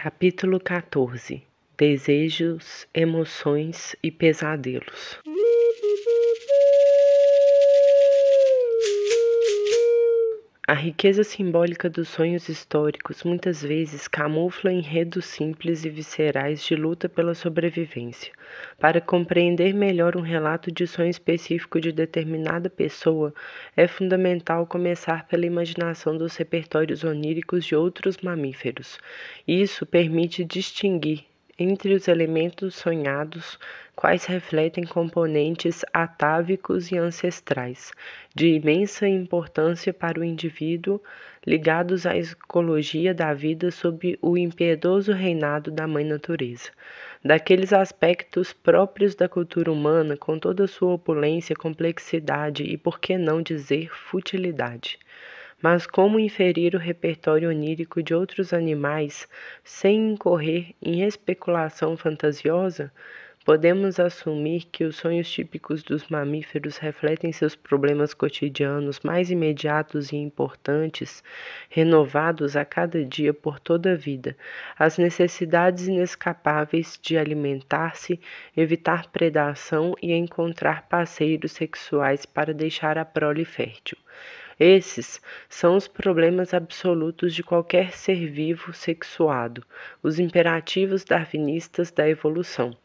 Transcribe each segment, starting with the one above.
Capítulo 14. Desejos, emoções e pesadelos. A riqueza simbólica dos sonhos históricos muitas vezes camufla enredos simples e viscerais de luta pela sobrevivência. Para compreender melhor um relato de sonho específico de determinada pessoa, é fundamental começar pela imaginação dos repertórios oníricos de outros mamíferos. Isso permite distinguir entre os elementos sonhados, quais refletem componentes atávicos e ancestrais, de imensa importância para o indivíduo, ligados à ecologia da vida sob o impiedoso reinado da Mãe Natureza. Daqueles aspectos próprios da cultura humana, com toda a sua opulência, complexidade e, por que não dizer, futilidade. Mas como inferir o repertório onírico de outros animais sem incorrer em especulação fantasiosa? Podemos assumir que os sonhos típicos dos mamíferos refletem seus problemas cotidianos mais imediatos e importantes, renovados a cada dia por toda a vida, as necessidades inescapáveis de alimentar-se, evitar predação e encontrar parceiros sexuais para deixar a prole fértil. Esses são os problemas absolutos de qualquer ser vivo sexuado, os imperativos darwinistas da evolução.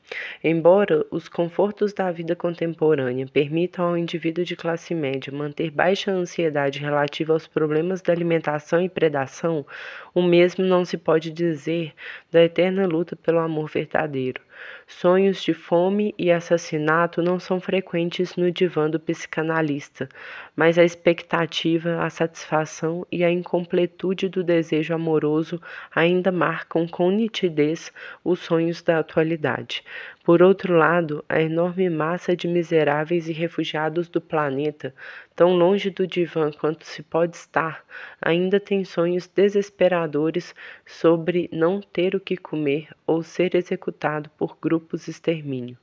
Embora os confortos da vida contemporânea permitam ao indivíduo de classe média manter baixa ansiedade relativa aos problemas da alimentação e predação, o mesmo não se pode dizer da eterna luta pelo amor verdadeiro. Sonhos de fome e assassinato não são frequentes no divã do psicanalista, mas a expectativa, a satisfação e a incompletude do desejo amoroso ainda marcam com nitidez os sonhos da atualidade. Por outro lado, a enorme massa de miseráveis e refugiados do planeta, tão longe do divã quanto se pode estar, ainda tem sonhos desesperadores sobre não ter o que comer ou ser executado por grupos extermínio.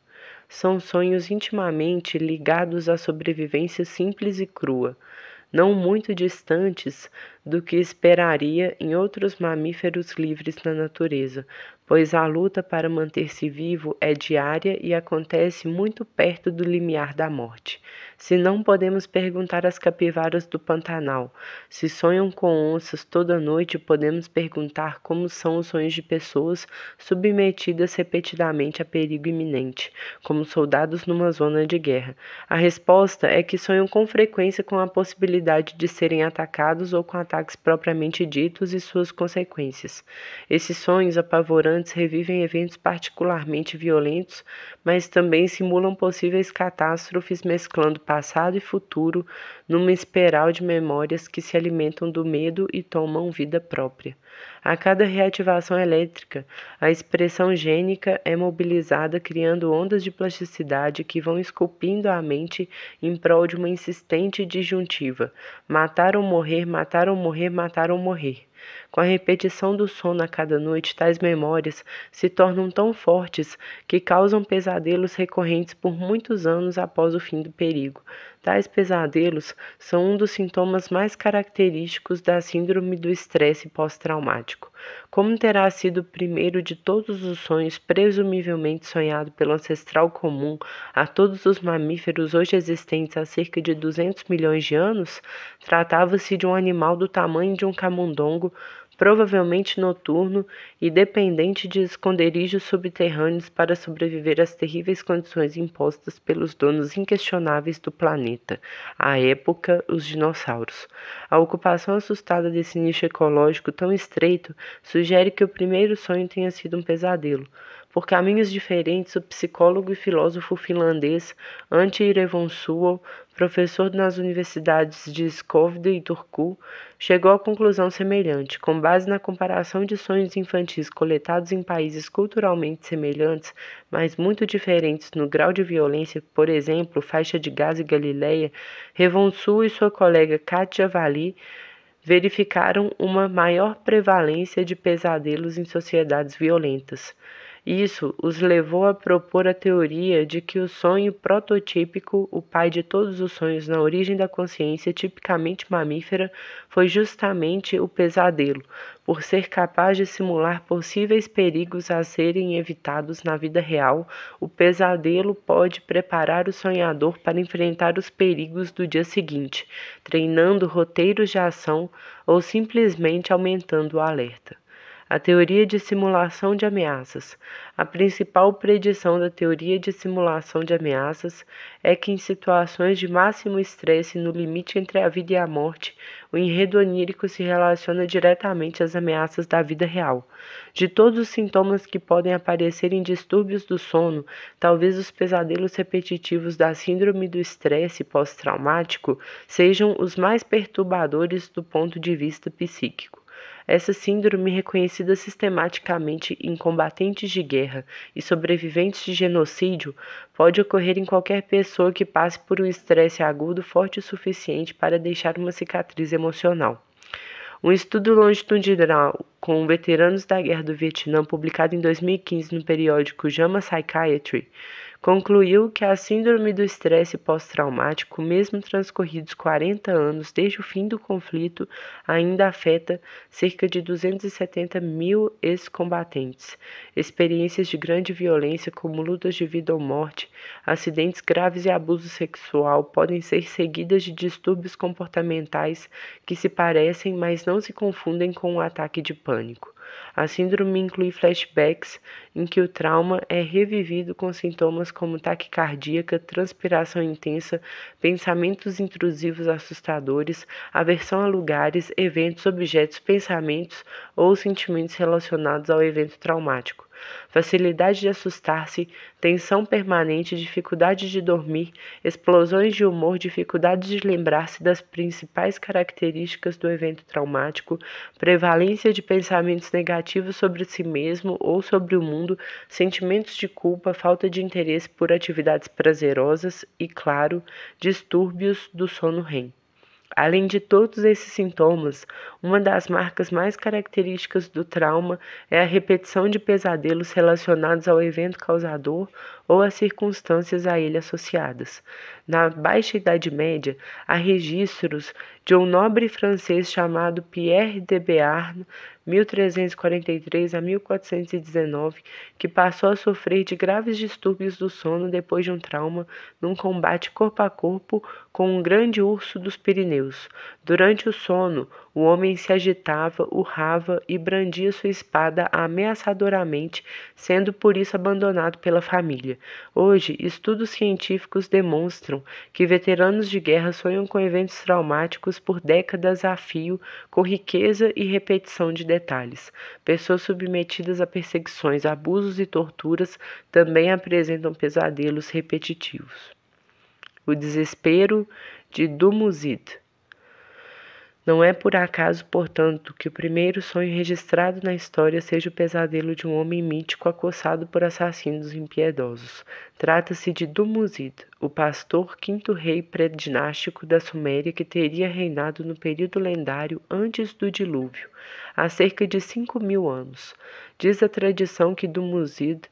São sonhos intimamente ligados à sobrevivência simples e crua, não muito distantes do que esperaria em outros mamíferos livres na natureza, pois a luta para manter-se vivo é diária e acontece muito perto do limiar da morte. Se não podemos perguntar às capivaras do Pantanal se sonham com onças toda noite, podemos perguntar como são os sonhos de pessoas submetidas repetidamente a perigo iminente, como soldados numa zona de guerra. A resposta é que sonham com frequência com a possibilidade de serem atacados ou com ataques propriamente ditos e suas consequências. Esses sonhos apavorantes revivem eventos particularmente violentos, mas também simulam possíveis catástrofes, mesclando passado e futuro numa espiral de memórias que se alimentam do medo e tomam vida própria. A cada reativação elétrica, a expressão gênica é mobilizada, criando ondas de plasticidade que vão esculpindo a mente em prol de uma insistente disjuntiva: matar ou morrer, matar ou morrer, matar ou morrer. Com a repetição do sono a cada noite, tais memórias se tornam tão fortes que causam pesadelos recorrentes por muitos anos após o fim do perigo. Tais pesadelos são um dos sintomas mais característicos da síndrome do estresse pós-traumático. Como terá sido o primeiro de todos os sonhos presumivelmente sonhado pelo ancestral comum a todos os mamíferos hoje existentes há cerca de 200 milhões de anos, tratava-se de um animal do tamanho de um camundongo, provavelmente noturno e dependente de esconderijos subterrâneos para sobreviver às terríveis condições impostas pelos donos inquestionáveis do planeta, à época, os dinossauros. A ocupação assustada desse nicho ecológico tão estreito sugere que o primeiro sonho tenha sido um pesadelo. Por caminhos diferentes, o psicólogo e filósofo finlandês Antti Revonsuo, professor nas universidades de Skövde e Turku, chegou à conclusão semelhante. Com base na comparação de sonhos infantis coletados em países culturalmente semelhantes, mas muito diferentes no grau de violência, por exemplo, faixa de Gaza e Galileia, Revonsuo e sua colega Katja Valli verificaram uma maior prevalência de pesadelos em sociedades violentas. Isso os levou a propor a teoria de que o sonho prototípico, o pai de todos os sonhos na origem da consciência tipicamente mamífera, foi justamente o pesadelo, por ser capaz de simular possíveis perigos a serem evitados na vida real. O pesadelo pode preparar o sonhador para enfrentar os perigos do dia seguinte, treinando roteiros de ação ou simplesmente aumentando o alerta. A teoria de simulação de ameaças. A principal predição da teoria de simulação de ameaças é que, em situações de máximo estresse no limite entre a vida e a morte, o enredo onírico se relaciona diretamente às ameaças da vida real. De todos os sintomas que podem aparecer em distúrbios do sono, talvez os pesadelos repetitivos da síndrome do estresse pós-traumático sejam os mais perturbadores do ponto de vista psíquico. Essa síndrome, reconhecida sistematicamente em combatentes de guerra e sobreviventes de genocídio, pode ocorrer em qualquer pessoa que passe por um estresse agudo forte o suficiente para deixar uma cicatriz emocional. Um estudo longitudinal com veteranos da Guerra do Vietnã, publicado em 2015 no periódico JAMA Psychiatry, concluiu que a síndrome do estresse pós-traumático, mesmo transcorridos 40 anos desde o fim do conflito, ainda afeta cerca de 270 mil ex-combatentes. Experiências de grande violência, como lutas de vida ou morte, acidentes graves e abuso sexual, podem ser seguidas de distúrbios comportamentais que se parecem, mas não se confundem com um ataque de pânico. A síndrome inclui flashbacks em que o trauma é revivido com sintomas como taquicardia, transpiração intensa, pensamentos intrusivos assustadores, aversão a lugares, eventos, objetos, pensamentos ou sentimentos relacionados ao evento traumático. Facilidade de assustar-se, tensão permanente, dificuldade de dormir, explosões de humor, dificuldade de lembrar-se das principais características do evento traumático, prevalência de pensamentos negativos sobre si mesmo ou sobre o mundo, sentimentos de culpa, falta de interesse por atividades prazerosas e, claro, distúrbios do sono REM. Além de todos esses sintomas, uma das marcas mais características do trauma é a repetição de pesadelos relacionados ao evento causador ou às circunstâncias a ele associadas. Na Baixa Idade Média, há registros de um nobre francês chamado Pierre de Béarn, 1343 a 1419, que passou a sofrer de graves distúrbios do sono depois de um trauma num combate corpo a corpo com um grande urso dos Pirineus. Durante o sono, o homem se agitava, urrava e brandia sua espada ameaçadoramente, sendo por isso abandonado pela família. Hoje, estudos científicos demonstram que veteranos de guerra sonham com eventos traumáticos por décadas a fio, com riqueza e repetição de detalhes. Pessoas submetidas a perseguições, abusos e torturas também apresentam pesadelos repetitivos. O desespero de Dumuzid. Não é por acaso, portanto, que o primeiro sonho registrado na história seja o pesadelo de um homem mítico acossado por assassinos impiedosos. Trata-se de Dumuzid, o pastor quinto rei pré-dinástico da Suméria que teria reinado no período lendário antes do dilúvio, há cerca de 5.000 anos. Diz a tradição que Dumuzid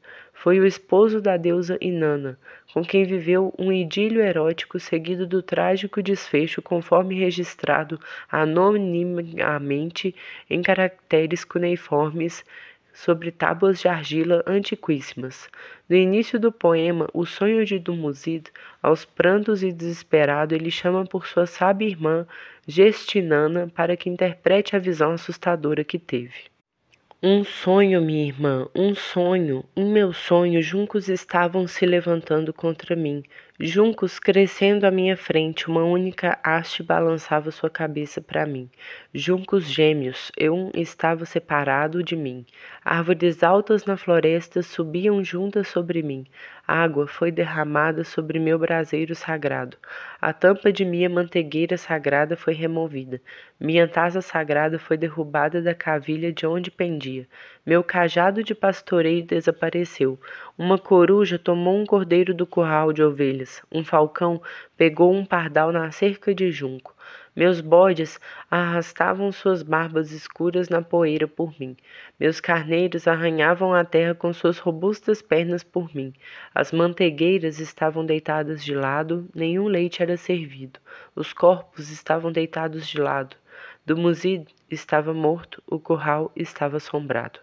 foi o esposo da deusa Inanna, com quem viveu um idílio erótico seguido do trágico desfecho conforme registrado anonimamente em caracteres cuneiformes sobre tábuas de argila antiquíssimas. No início do poema O Sonho de Dumuzid, aos prantos e desesperado, ele chama por sua sábia irmã Gestinana para que interprete a visão assustadora que teve. Um sonho, minha irmã, um sonho. Em meu sonho, juncos estavam se levantando contra mim. Juncos crescendo à minha frente, uma única haste balançava sua cabeça para mim. Juncos gêmeos, um estava separado de mim. Árvores altas na floresta subiam juntas sobre mim. Água foi derramada sobre meu braseiro sagrado. A tampa de minha mantegueira sagrada foi removida. Minha taça sagrada foi derrubada da cavilha de onde pendia. Meu cajado de pastoreio desapareceu. Uma coruja tomou um cordeiro do curral de ovelhas. Um falcão pegou um pardal na cerca de junco. Meus bodes arrastavam suas barbas escuras na poeira por mim. Meus carneiros arranhavam a terra com suas robustas pernas por mim. As mantegueiras estavam deitadas de lado, nenhum leite era servido. Os corpos estavam deitados de lado. Dumuzid estava morto, o curral estava assombrado.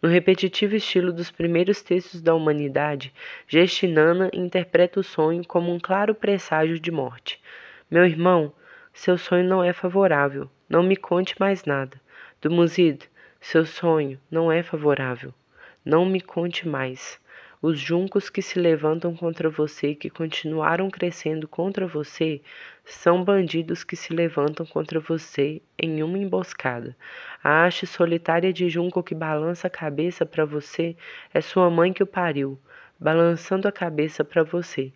No repetitivo estilo dos primeiros textos da humanidade, Gestinana interpreta o sonho como um claro presságio de morte. Meu irmão, seu sonho não é favorável. Não me conte mais nada. Dumuzid, seu sonho não é favorável. Não me conte mais. Os juncos que se levantam contra você, que continuaram crescendo contra você, são bandidos que se levantam contra você em uma emboscada. A haste solitária de junco que balança a cabeça para você é sua mãe que o pariu, balançando a cabeça para você.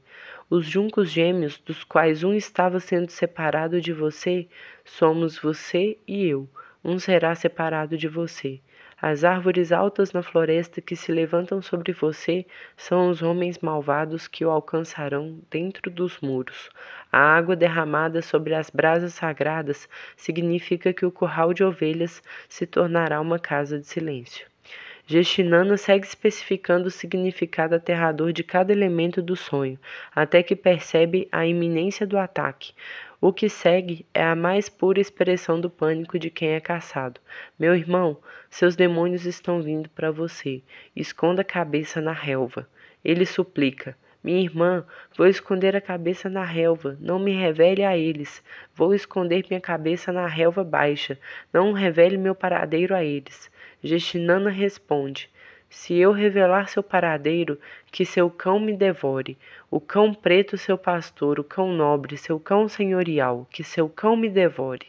Os juncos gêmeos, dos quais um estava sendo separado de você, somos você e eu. Um será separado de você. As árvores altas na floresta que se levantam sobre você são os homens malvados que o alcançarão dentro dos muros. A água derramada sobre as brasas sagradas significa que o curral de ovelhas se tornará uma casa de silêncio. Gestinana segue especificando o significado aterrador de cada elemento do sonho, até que percebe a iminência do ataque. O que segue é a mais pura expressão do pânico de quem é caçado. Meu irmão, seus demônios estão vindo para você. Esconda a cabeça na relva. Ele suplica. Minha irmã, vou esconder a cabeça na relva. Não me revele a eles. Vou esconder minha cabeça na relva baixa. Não revele meu paradeiro a eles. Gestinana responde. Se eu revelar seu paradeiro, que seu cão me devore. O cão preto, seu pastor, o cão nobre, seu cão senhorial, que seu cão me devore.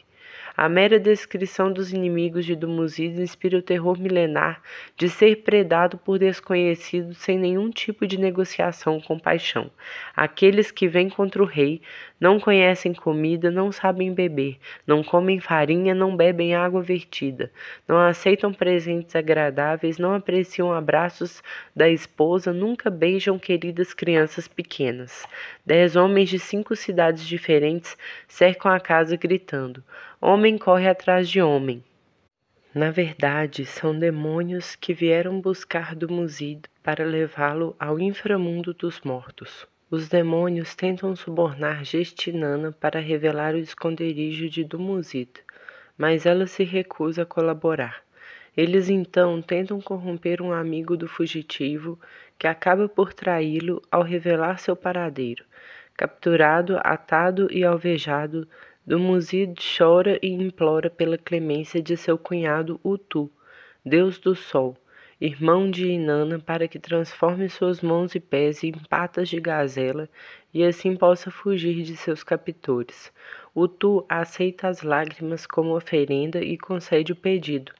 A mera descrição dos inimigos de Dumuzid inspira o terror milenar de ser predado por desconhecidos sem nenhum tipo de negociação com paixão. Aqueles que vêm contra o rei não conhecem comida, não sabem beber, não comem farinha, não bebem água vertida, não aceitam presentes agradáveis, não apreciam abraços da esposa, nunca beijam queridas crianças pequenas. 10 homens de 5 cidades diferentes cercam a casa gritando. Homem corre atrás de homem. Na verdade, são demônios que vieram buscar Dumuzid para levá-lo ao inframundo dos mortos. Os demônios tentam subornar Gestinana para revelar o esconderijo de Dumuzid, mas ela se recusa a colaborar. Eles então tentam corromper um amigo do fugitivo, que acaba por traí-lo ao revelar seu paradeiro. Capturado, atado e alvejado, Dumuzid chora e implora pela clemência de seu cunhado Utu, deus do sol, irmão de Inanna, para que transforme suas mãos e pés em patas de gazela e assim possa fugir de seus captores. Utu aceita as lágrimas como oferenda e concede o pedido.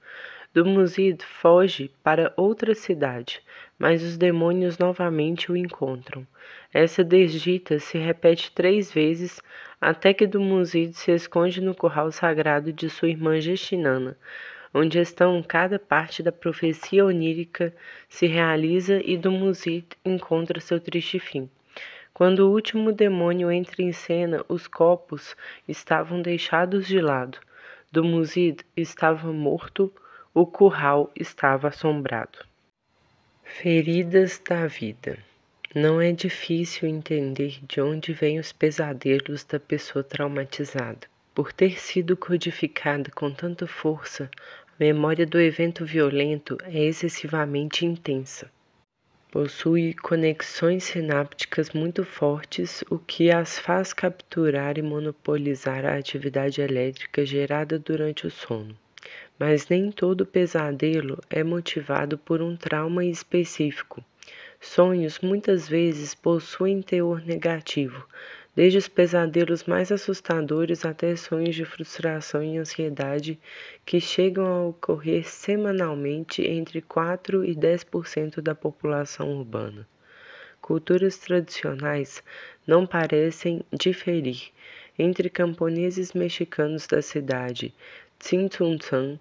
Dumuzid foge para outra cidade, mas os demônios novamente o encontram. Essa desdita se repete 3 vezes até que Dumuzid se esconde no curral sagrado de sua irmã Gestinana, onde estão cada parte da profecia onírica se realiza e Dumuzid encontra seu triste fim. Quando o último demônio entra em cena, os copos estavam deixados de lado. Dumuzid estava morto, o curral estava assombrado. Feridas da vida. Não é difícil entender de onde vêm os pesadelos da pessoa traumatizada. Por ter sido codificada com tanta força, a memória do evento violento é excessivamente intensa. Possui conexões sinápticas muito fortes, o que as faz capturar e monopolizar a atividade elétrica gerada durante o sono. Mas nem todo pesadelo é motivado por um trauma específico. Sonhos muitas vezes possuem teor negativo, desde os pesadelos mais assustadores até sonhos de frustração e ansiedade que chegam a ocorrer semanalmente entre 4 e 10% da população urbana. Culturas tradicionais não parecem diferir. Entre camponeses mexicanos da cidade Tzintzuntzan,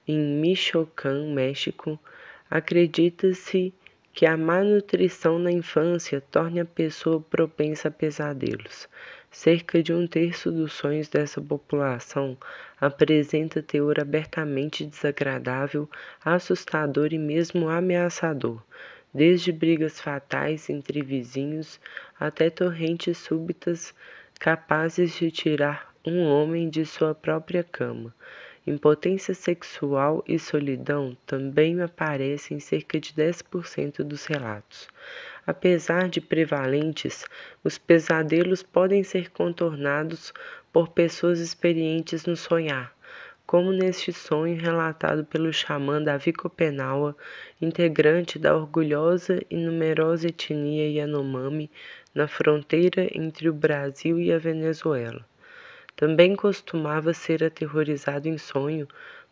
em Michoacán, México, acredita-se que a má nutrição na infância torne a pessoa propensa a pesadelos. Cerca de um terço dos sonhos dessa população apresenta teor abertamente desagradável, assustador e mesmo ameaçador, desde brigas fatais entre vizinhos até torrentes súbitas capazes de tirar um homem de sua própria cama. Impotência sexual e solidão também aparecem em cerca de 10% dos relatos. Apesar de prevalentes, os pesadelos podem ser contornados por pessoas experientes no sonhar, como neste sonho relatado pelo xamã Davi Copenaua, integrante da orgulhosa e numerosa etnia Yanomami na fronteira entre o Brasil e a Venezuela. Também costumava ser aterrorizado em sonho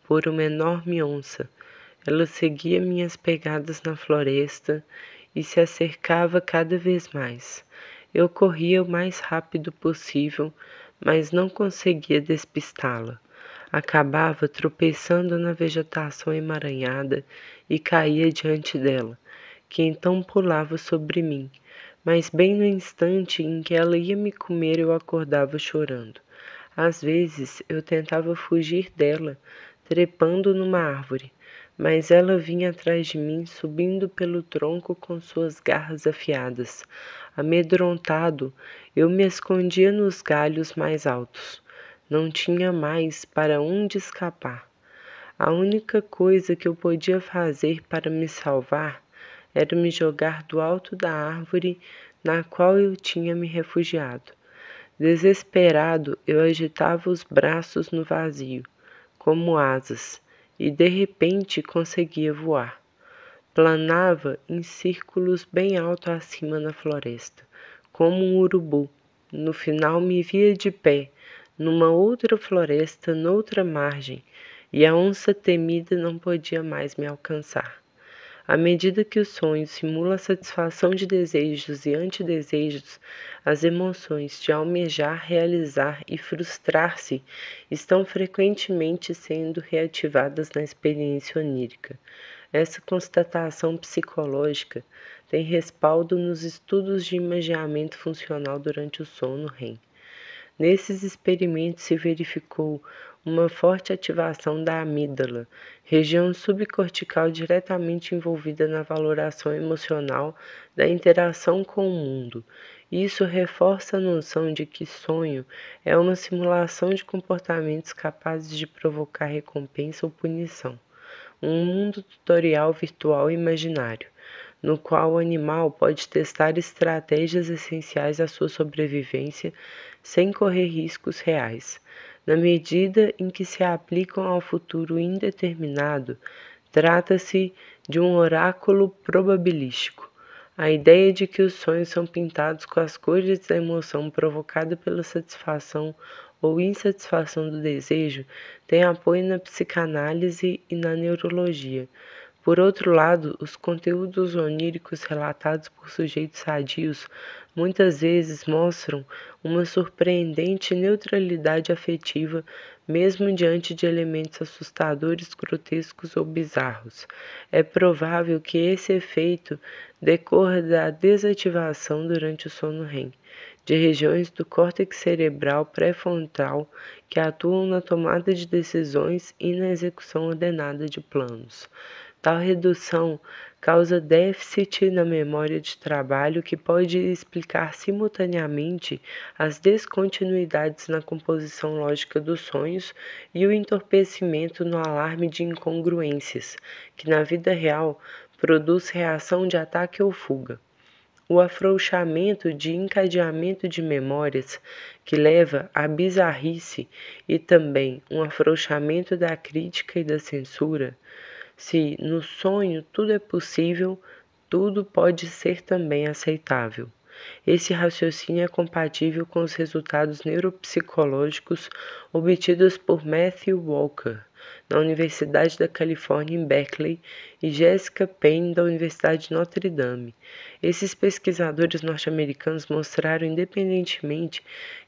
por uma enorme onça. Ela seguia minhas pegadas na floresta e se acercava cada vez mais. Eu corria o mais rápido possível, mas não conseguia despistá-la. Acabava tropeçando na vegetação emaranhada e caía diante dela, que então pulava sobre mim. Mas bem no instante em que ela ia me comer, eu acordava chorando. Às vezes eu tentava fugir dela, trepando numa árvore, mas ela vinha atrás de mim, subindo pelo tronco com suas garras afiadas. Amedrontado, eu me escondia nos galhos mais altos. Não tinha mais para onde escapar. A única coisa que eu podia fazer para me salvar era me jogar do alto da árvore na qual eu tinha me refugiado. Desesperado, eu agitava os braços no vazio, como asas, e de repente conseguia voar. Planava em círculos bem alto acima na floresta, como um urubu. No final me via de pé, numa outra floresta, noutra margem, e a onça temida não podia mais me alcançar. À medida que o sonho simula a satisfação de desejos e antidesejos, as emoções de almejar, realizar e frustrar-se estão frequentemente sendo reativadas na experiência onírica. Essa constatação psicológica tem respaldo nos estudos de imaginamento funcional durante o sono REM. Nesses experimentos se verificou uma forte ativação da amígdala, região subcortical diretamente envolvida na valoração emocional da interação com o mundo. Isso reforça a noção de que sonho é uma simulação de comportamentos capazes de provocar recompensa ou punição. Um mundo tutorial virtual imaginário, no qual o animal pode testar estratégias essenciais à sua sobrevivência sem correr riscos reais. Na medida em que se aplicam ao futuro indeterminado, trata-se de um oráculo probabilístico. A ideia de que os sonhos são pintados com as cores da emoção provocada pela satisfação ou insatisfação do desejo tem apoio na psicanálise e na neurologia. Por outro lado, os conteúdos oníricos relatados por sujeitos sadios muitas vezes mostram uma surpreendente neutralidade afetiva, mesmo diante de elementos assustadores, grotescos ou bizarros. É provável que esse efeito decorra da desativação durante o sono REM de regiões do córtex cerebral pré-frontal que atuam na tomada de decisões e na execução ordenada de planos. Tal redução causa déficit na memória de trabalho que pode explicar simultaneamente as descontinuidades na composição lógica dos sonhos e o entorpecimento no alarme de incongruências, que na vida real produz reação de ataque ou fuga. O afrouxamento de encadeamento de memórias que leva à bizarrice e também um afrouxamento da crítica e da censura. Se no sonho tudo é possível, tudo pode ser também aceitável. Esse raciocínio é compatível com os resultados neuropsicológicos obtidos por Matthew Walker, na Universidade da Califórnia em Berkeley, e Jessica Payne, da Universidade de Notre Dame. Esses pesquisadores norte-americanos mostraram independentemente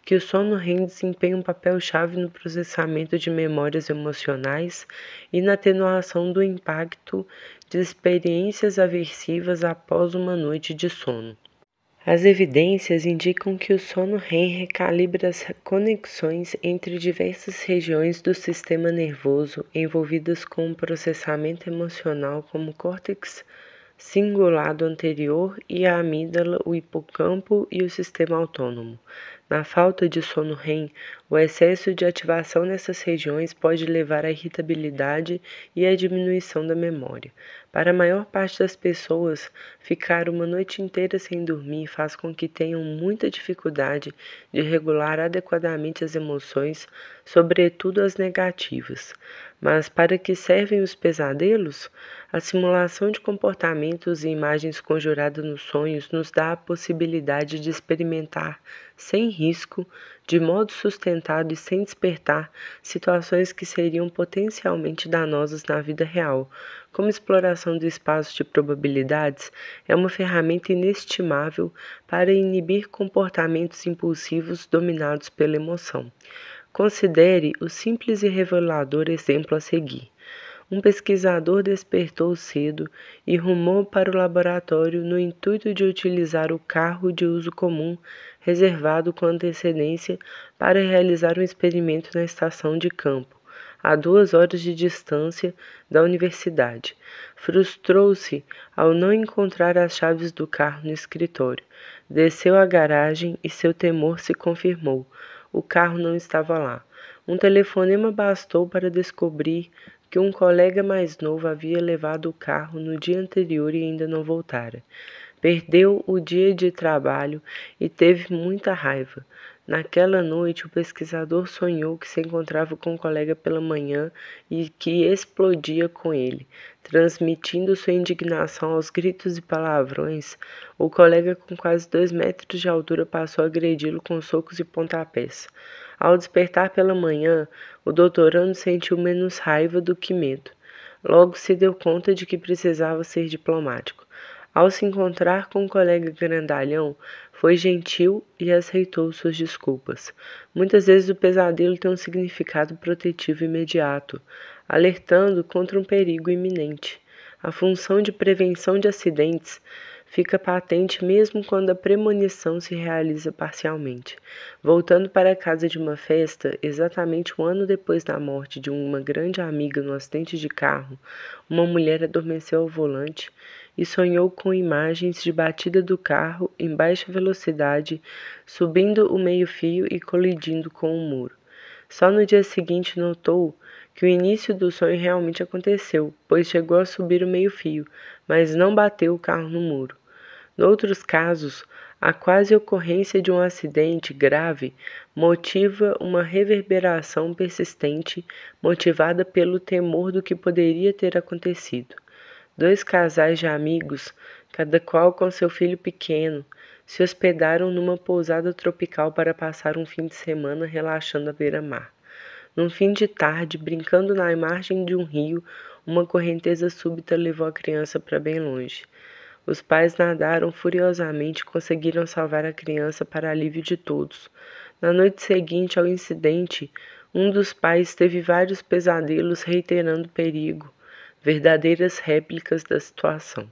que o sono REM desempenha um papel-chave no processamento de memórias emocionais e na atenuação do impacto de experiências aversivas após uma noite de sono. As evidências indicam que o sono REM recalibra as conexões entre diversas regiões do sistema nervoso envolvidas com o processamento emocional, como o córtex cingulado anterior e a amígdala, o hipocampo e o sistema autônomo. Na falta de sono REM, o excesso de ativação nessas regiões pode levar à irritabilidade e à diminuição da memória. Para a maior parte das pessoas, ficar uma noite inteira sem dormir faz com que tenham muita dificuldade de regular adequadamente as emoções, sobretudo as negativas. Mas para que servem os pesadelos? A simulação de comportamentos e imagens conjuradas nos sonhos nos dá a possibilidade de experimentar, sem risco, de modo sustentado e sem despertar, situações que seriam potencialmente danosas na vida real. Como exploração do espaço de probabilidades, é uma ferramenta inestimável para inibir comportamentos impulsivos dominados pela emoção. Considere o simples e revelador exemplo a seguir. Um pesquisador despertou cedo e rumou para o laboratório no intuito de utilizar o carro de uso comum reservado com antecedência para realizar um experimento na estação de campo, a 2 horas de distância da universidade. Frustrou-se ao não encontrar as chaves do carro no escritório. Desceu à garagem e seu temor se confirmou. O carro não estava lá. Um telefonema bastou para descobrir que um colega mais novo havia levado o carro no dia anterior e ainda não voltara. Perdeu o dia de trabalho e teve muita raiva. Naquela noite, o pesquisador sonhou que se encontrava com o colega pela manhã e que explodia com ele, transmitindo sua indignação aos gritos e palavrões. O colega, com quase 2 metros de altura, passou a agredi-lo com socos e pontapés. Ao despertar pela manhã, o doutorando sentiu menos raiva do que medo. Logo se deu conta de que precisava ser diplomático. Ao se encontrar com um colega grandalhão, foi gentil e aceitou suas desculpas. Muitas vezes o pesadelo tem um significado protetivo imediato, alertando contra um perigo iminente. A função de prevenção de acidentes fica patente mesmo quando a premonição se realiza parcialmente. Voltando para a casa de uma festa, exatamente um ano depois da morte de uma grande amiga no acidente de carro, uma mulher adormeceu ao volante e sonhou com imagens de batida do carro em baixa velocidade, subindo o meio-fio e colidindo com o muro. Só no dia seguinte notou que o início do sonho realmente aconteceu, pois chegou a subir o meio-fio, mas não bateu o carro no muro. Noutros casos, a quase ocorrência de um acidente grave motiva uma reverberação persistente, motivada pelo temor do que poderia ter acontecido. 2 casais de amigos, cada qual com seu filho pequeno, se hospedaram numa pousada tropical para passar um fim de semana relaxando à beira-mar. Num fim de tarde, brincando na margem de um rio, uma correnteza súbita levou a criança para bem longe. Os pais nadaram furiosamente e conseguiram salvar a criança para alívio de todos. Na noite seguinte ao incidente, um dos pais teve vários pesadelos reiterando o perigo, verdadeiras réplicas da situação.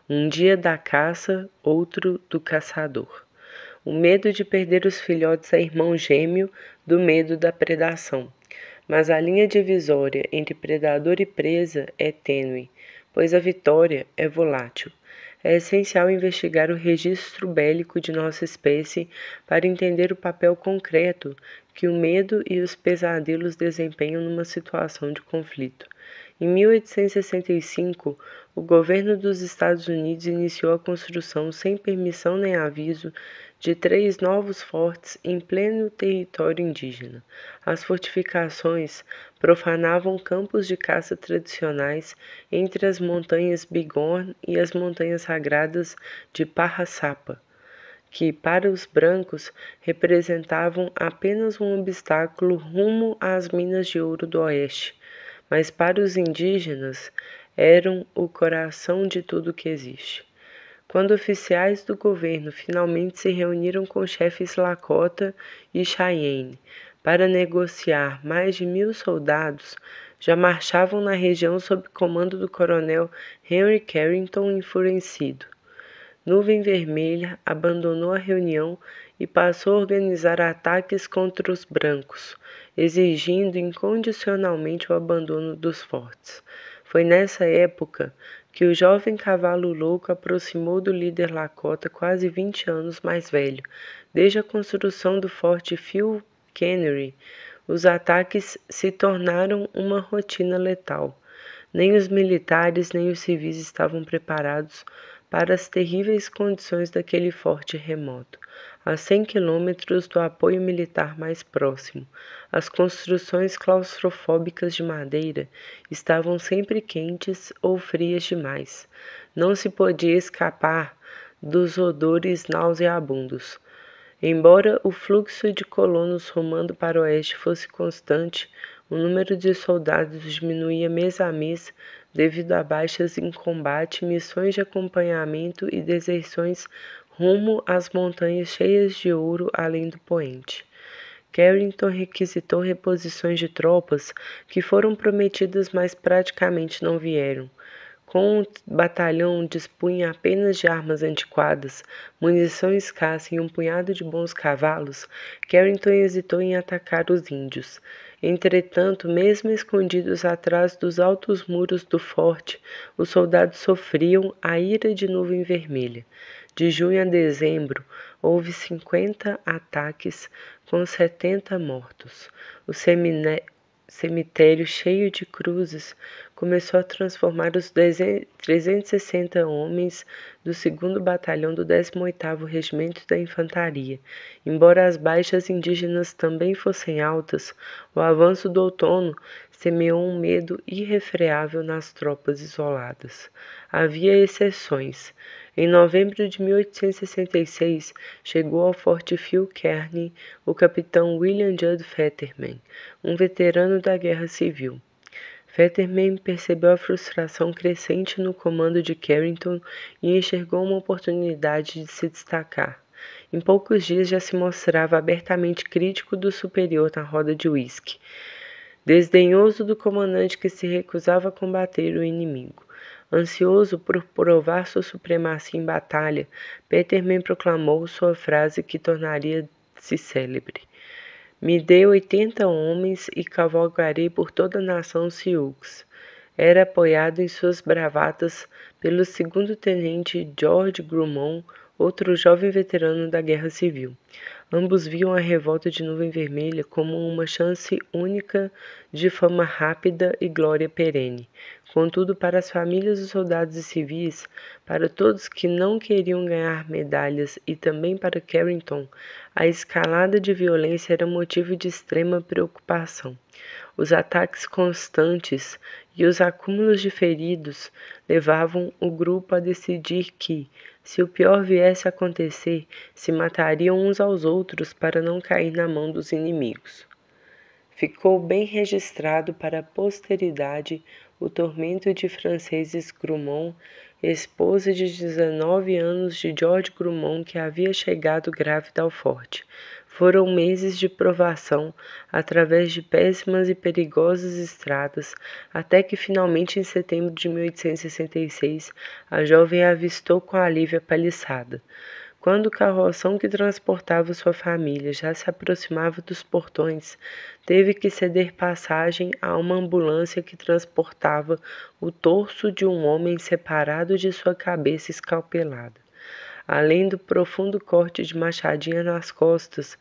Um dia da caça, outro do caçador. O medo de perder os filhotes é irmão gêmeo do medo da predação. Mas a linha divisória entre predador e presa é tênue, pois a vitória é volátil. É essencial investigar o registro bélico de nossa espécie para entender o papel concreto que o medo e os pesadelos desempenham numa situação de conflito. Em 1865, o governo dos Estados Unidos iniciou a construção, sem permissão nem aviso, de 3 novos fortes em pleno território indígena. As fortificações profanavam campos de caça tradicionais entre as montanhas Bighorn e as montanhas sagradas de Parraçapa, que para os brancos representavam apenas um obstáculo rumo às minas de ouro do oeste, mas para os indígenas eram o coração de tudo que existe. Quando oficiais do governo finalmente se reuniram com os chefes Lakota e Cheyenne para negociar mais de 1.000 soldados, já marchavam na região sob comando do coronel Henry Carrington enfurecido. Nuvem Vermelha abandonou a reunião e passou a organizar ataques contra os brancos, exigindo incondicionalmente o abandono dos fortes. Foi nessa época que o jovem cavalo louco aproximou do líder Lakota quase 20 anos mais velho. Desde a construção do forte Phil Cannery, os ataques se tornaram uma rotina letal. Nem os militares nem os civis estavam preparados para as terríveis condições daquele forte remoto, a 100 quilômetros do apoio militar mais próximo. As construções claustrofóbicas de madeira estavam sempre quentes ou frias demais. Não se podia escapar dos odores nauseabundos. Embora o fluxo de colonos rumando para o oeste fosse constante, o número de soldados diminuía mês a mês devido a baixas em combate, missões de acompanhamento e deserções rumo às montanhas cheias de ouro além do poente. Carrington requisitou reposições de tropas que foram prometidas, mas praticamente não vieram. Com o batalhão dispunha apenas de armas antiquadas, munição escassa e um punhado de bons cavalos, Carrington hesitou em atacar os índios. Entretanto, mesmo escondidos atrás dos altos muros do forte, os soldados sofriam a ira de Nuvem Vermelha. De junho a dezembro, houve 50 ataques com 70 mortos. O cemitério cheio de cruzes começou a transformar os 360 homens do 2º Batalhão do 18º Regimento da Infantaria. Embora as baixas indígenas também fossem altas, o avanço do outono semeou um medo irrefreável nas tropas isoladas. Havia exceções. Em novembro de 1866, chegou ao Forte Phil Kearny o capitão William Judd Fetterman, um veterano da Guerra Civil. Fetterman percebeu a frustração crescente no comando de Carrington e enxergou uma oportunidade de se destacar. Em poucos dias já se mostrava abertamente crítico do superior na roda de uísque, desdenhoso do comandante que se recusava a combater o inimigo. Ansioso por provar sua supremacia em batalha, Fetterman proclamou sua frase que tornaria-se célebre: "Me dê 80 homens e cavalgarei por toda a nação Sioux." Era apoiado em suas bravatas pelo 2º tenente George Grummond, outro jovem veterano da Guerra Civil. Ambos viam a revolta de Nuvem Vermelha como uma chance única de fama rápida e glória perene. Contudo, para as famílias dos soldados e civis, para todos que não queriam ganhar medalhas e também para Carrington, a escalada de violência era motivo de extrema preocupação. Os ataques constantes e os acúmulos de feridos levavam o grupo a decidir que, se o pior viesse a acontecer, se matariam uns aos outros para não cair na mão dos inimigos. Ficou bem registrado para a posteridade o tormento de Frances Grummond, esposa de 19 anos de George Grummond, que havia chegado grávida ao forte. Foram meses de provação, através de péssimas e perigosas estradas, até que finalmente em setembro de 1866 a jovem avistou com alívio a paliçada. Quando o carroção que transportava sua família já se aproximava dos portões, teve que ceder passagem a uma ambulância que transportava o torso de um homem separado de sua cabeça escalpelada. Além do profundo corte de machadinha nas costas,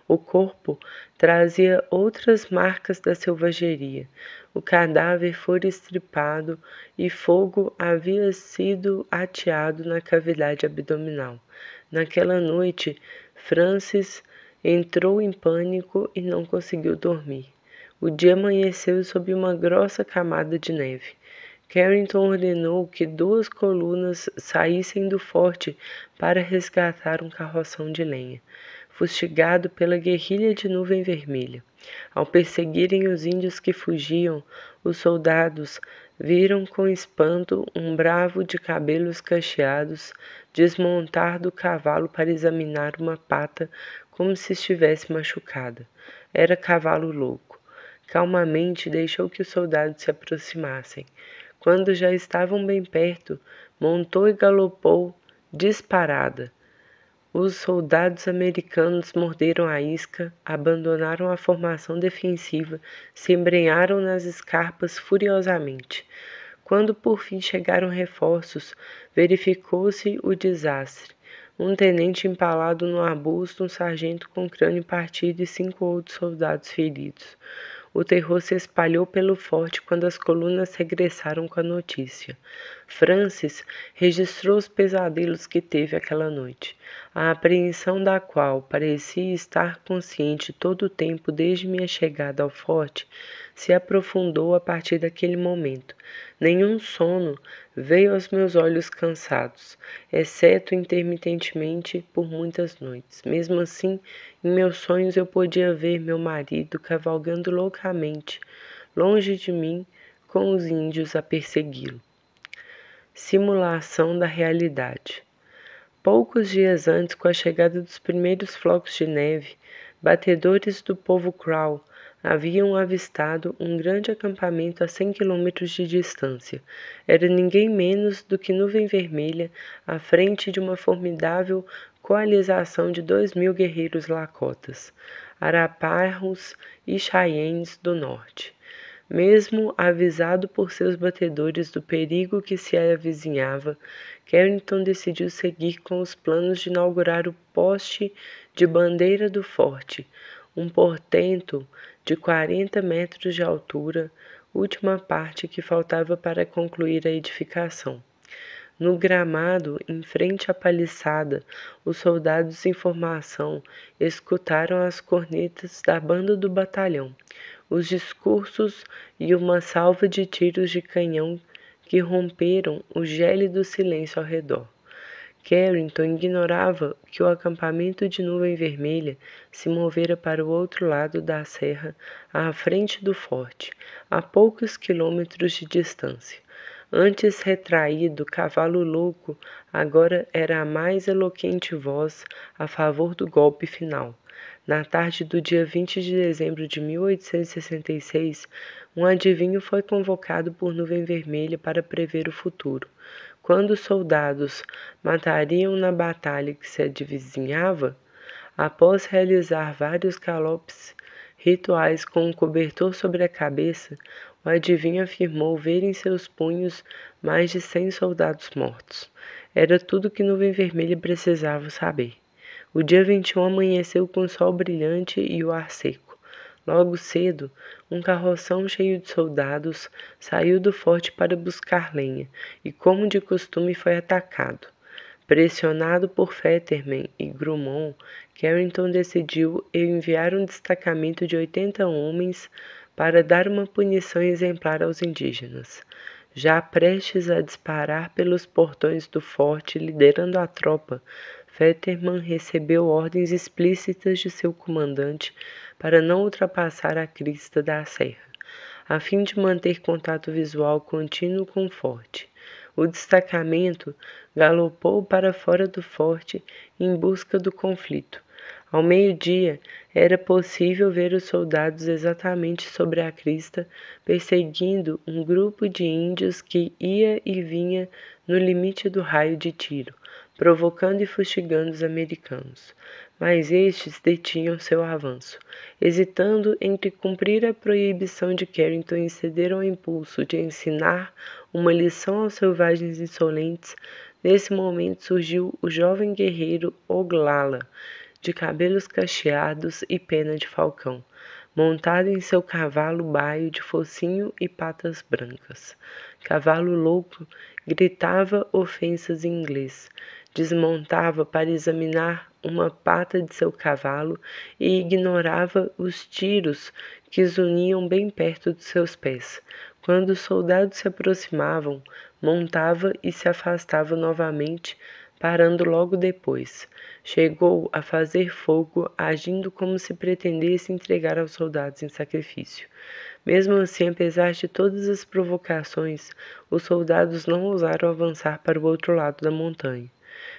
o corpo trazia outras marcas da selvageria. O cadáver fora estripado e fogo havia sido ateado na cavidade abdominal. Naquela noite, Frances entrou em pânico e não conseguiu dormir. O dia amanheceu sob uma grossa camada de neve. Carrington ordenou que 2 colunas saíssem do forte para resgatar um carroção de lenha, fustigado pela guerrilha de Nuvem Vermelha. Ao perseguirem os índios que fugiam, os soldados viram com espanto um bravo de cabelos cacheados desmontar do cavalo para examinar uma pata como se estivesse machucada. Era Cavalo Louco. Calmamente deixou que os soldados se aproximassem. Quando já estavam bem perto, montou e galopou Disparada. Os soldados americanos morderam a isca, abandonaram a formação defensiva, se embrenharam nas escarpas furiosamente. Quando por fim chegaram reforços, verificou-se o desastre. Um tenente empalado no arbusto, um sargento com crânio partido e 5 outros soldados feridos. O terror se espalhou pelo forte quando as colunas regressaram com a notícia. Francis registrou os pesadelos que teve aquela noite, a apreensão da qual parecia estar consciente todo o tempo desde minha chegada ao forte, se aprofundou a partir daquele momento. Nenhum sono veio aos meus olhos cansados, exceto intermitentemente por muitas noites. Mesmo assim, em meus sonhos eu podia ver meu marido cavalgando loucamente, longe de mim, com os índios a persegui-lo. Simulação da realidade. Poucos dias antes, com a chegada dos primeiros flocos de neve, batedores do povo Crow haviam avistado um grande acampamento a 100 quilômetros de distância. Era ninguém menos do que Nuvem Vermelha à frente de uma formidável coalização de 2.000 guerreiros lakotas, Arapahoes e Cheyennes do norte. Mesmo avisado por seus batedores do perigo que se avizinhava, Carrington decidiu seguir com os planos de inaugurar o poste de bandeira do forte, um portento de 40 metros de altura, última parte que faltava para concluir a edificação. No gramado, em frente à paliçada, os soldados em formação escutaram as cornetas da banda do batalhão, os discursos e uma salva de tiros de canhão que romperam o gélido silêncio ao redor. Carrington ignorava que o acampamento de Nuvem Vermelha se movera para o outro lado da serra, à frente do forte, a poucos quilômetros de distância. Antes retraído, Cavalo Louco agora era a mais eloquente voz a favor do golpe final. Na tarde do dia 20 de dezembro de 1866, um adivinho foi convocado por Nuvem Vermelha para prever o futuro. Quando os soldados matariam na batalha que se avizinhava, após realizar vários galopes rituais com um cobertor sobre a cabeça, o adivinho afirmou ver em seus punhos mais de 100 soldados mortos. Era tudo que Nuvem Vermelha precisava saber. O dia 21 amanheceu com o sol brilhante e o ar seco. Logo cedo, um carroção cheio de soldados saiu do forte para buscar lenha e, como de costume, foi atacado. Pressionado por Fetterman e Grummond, Carrington decidiu enviar um destacamento de 80 homens para dar uma punição exemplar aos indígenas. Já prestes a disparar pelos portões do forte, liderando a tropa, Fetterman recebeu ordens explícitas de seu comandante para não ultrapassar a crista da serra, a fim de manter contato visual contínuo com o forte. O destacamento galopou para fora do forte em busca do conflito. Ao meio-dia, era possível ver os soldados exatamente sobre a crista, perseguindo um grupo de índios que ia e vinha no limite do raio de tiro, provocando e fustigando os americanos. Mas estes detinham seu avanço, hesitando entre cumprir a proibição de Carrington e ceder ao impulso de ensinar uma lição aos selvagens insolentes. Nesse momento surgiu o jovem guerreiro Oglala, de cabelos cacheados e pena de falcão, montado em seu cavalo baio de focinho e patas brancas. Cavalo Louco gritava ofensas em inglês, desmontava para examinar uma pata de seu cavalo e ignorava os tiros que zuniam bem perto de seus pés. Quando os soldados se aproximavam, montava e se afastava novamente, parando logo depois. Chegou a fazer fogo, agindo como se pretendesse entregar aos soldados em sacrifício. Mesmo assim, apesar de todas as provocações, os soldados não ousaram avançar para o outro lado da montanha.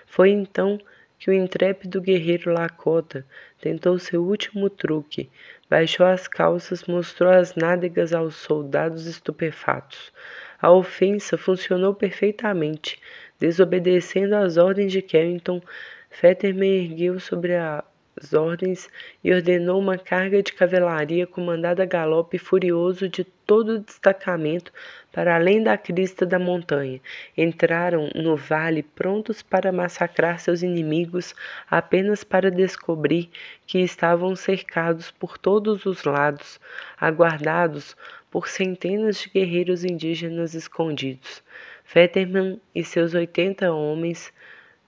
Foi então que o intrépido guerreiro Lakota tentou seu último truque. Baixou as calças, mostrou as nádegas aos soldados estupefatos. A ofensa funcionou perfeitamente. Desobedecendo às ordens de Carrington, Fetterman ergueu sobre as ordens e ordenou uma carga de cavalaria comandada a galope furioso de todo o destacamento para além da crista da montanha. Entraram no vale prontos para massacrar seus inimigos, apenas para descobrir que estavam cercados por todos os lados, aguardados por centenas de guerreiros indígenas escondidos. Fetterman e seus 80 homens,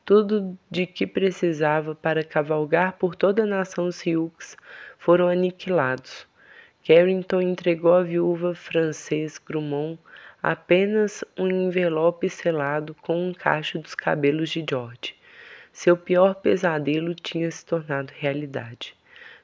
tudo de que precisava para cavalgar por toda a nação Sioux, foram aniquilados. Carrington entregou à viúva francesa Drummond apenas um envelope selado com um cacho dos cabelos de George. Seu pior pesadelo tinha se tornado realidade.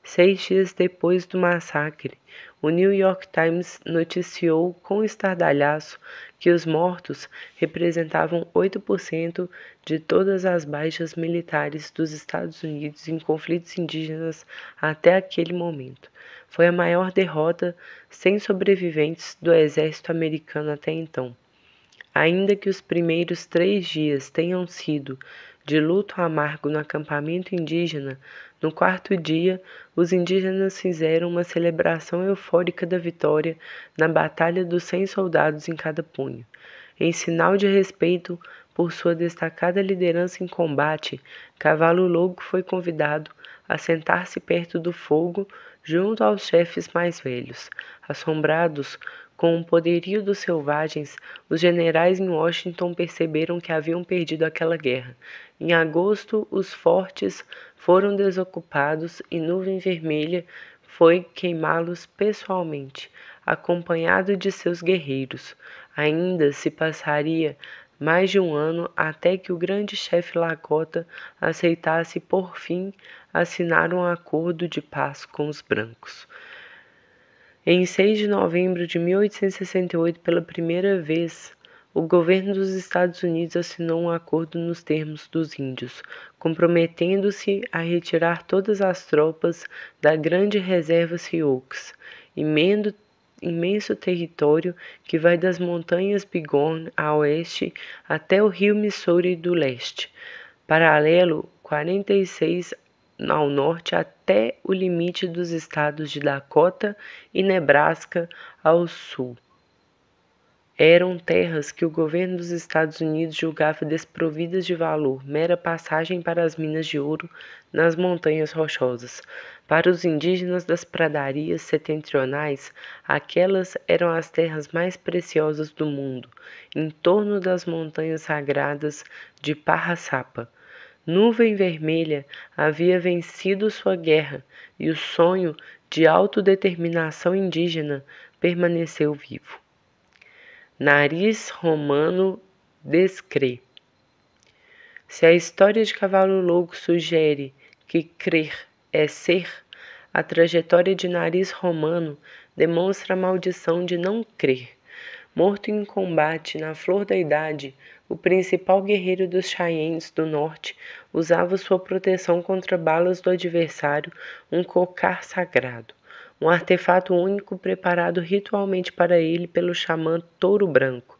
6 dias depois do massacre, o New York Times noticiou com estardalhaço que os mortos representavam 8% de todas as baixas militares dos Estados Unidos em conflitos indígenas até aquele momento. Foi a maior derrota sem sobreviventes do exército americano até então. Ainda que os primeiros 3 dias tenham sido de luto amargo no acampamento indígena, no 4º dia, os indígenas fizeram uma celebração eufórica da vitória na Batalha dos 100 soldados em cada punho. Em sinal de respeito por sua destacada liderança em combate, Cavalo Louco foi convidado a sentar-se perto do fogo junto aos chefes mais velhos. Assombrados com o poderio dos selvagens, os generais em Washington perceberam que haviam perdido aquela guerra. Em agosto, os fortes foram desocupados e Nuvem Vermelha foi queimá-los pessoalmente, acompanhado de seus guerreiros. Ainda se passaria mais de um ano até que o grande chefe Lakota aceitasse por fim assinar um acordo de paz com os brancos. Em 6 de novembro de 1868, pela primeira vez, o governo dos Estados Unidos assinou um acordo nos termos dos índios, comprometendo-se a retirar todas as tropas da grande reserva Sioux, imenso território que vai das montanhas Bighorn a oeste até o rio Missouri do leste, paralelo 46 ao norte até o limite dos estados de Dakota e Nebraska ao sul. Eram terras que o governo dos Estados Unidos julgava desprovidas de valor, mera passagem para as minas de ouro nas montanhas rochosas. Para os indígenas das pradarias setentrionais, aquelas eram as terras mais preciosas do mundo, em torno das montanhas sagradas de Parraçapa. Nuvem Vermelha havia vencido sua guerra e o sonho de autodeterminação indígena permaneceu vivo. Nariz Romano descrê. Se a história de Cavalo Louco sugere que crer é ser, a trajetória de Nariz Romano demonstra a maldição de não crer. Morto em combate na flor da idade, o principal guerreiro dos Cheyennes do norte usava sua proteção contra balas do adversário, um cocar sagrado, um artefato único preparado ritualmente para ele pelo xamã Touro Branco.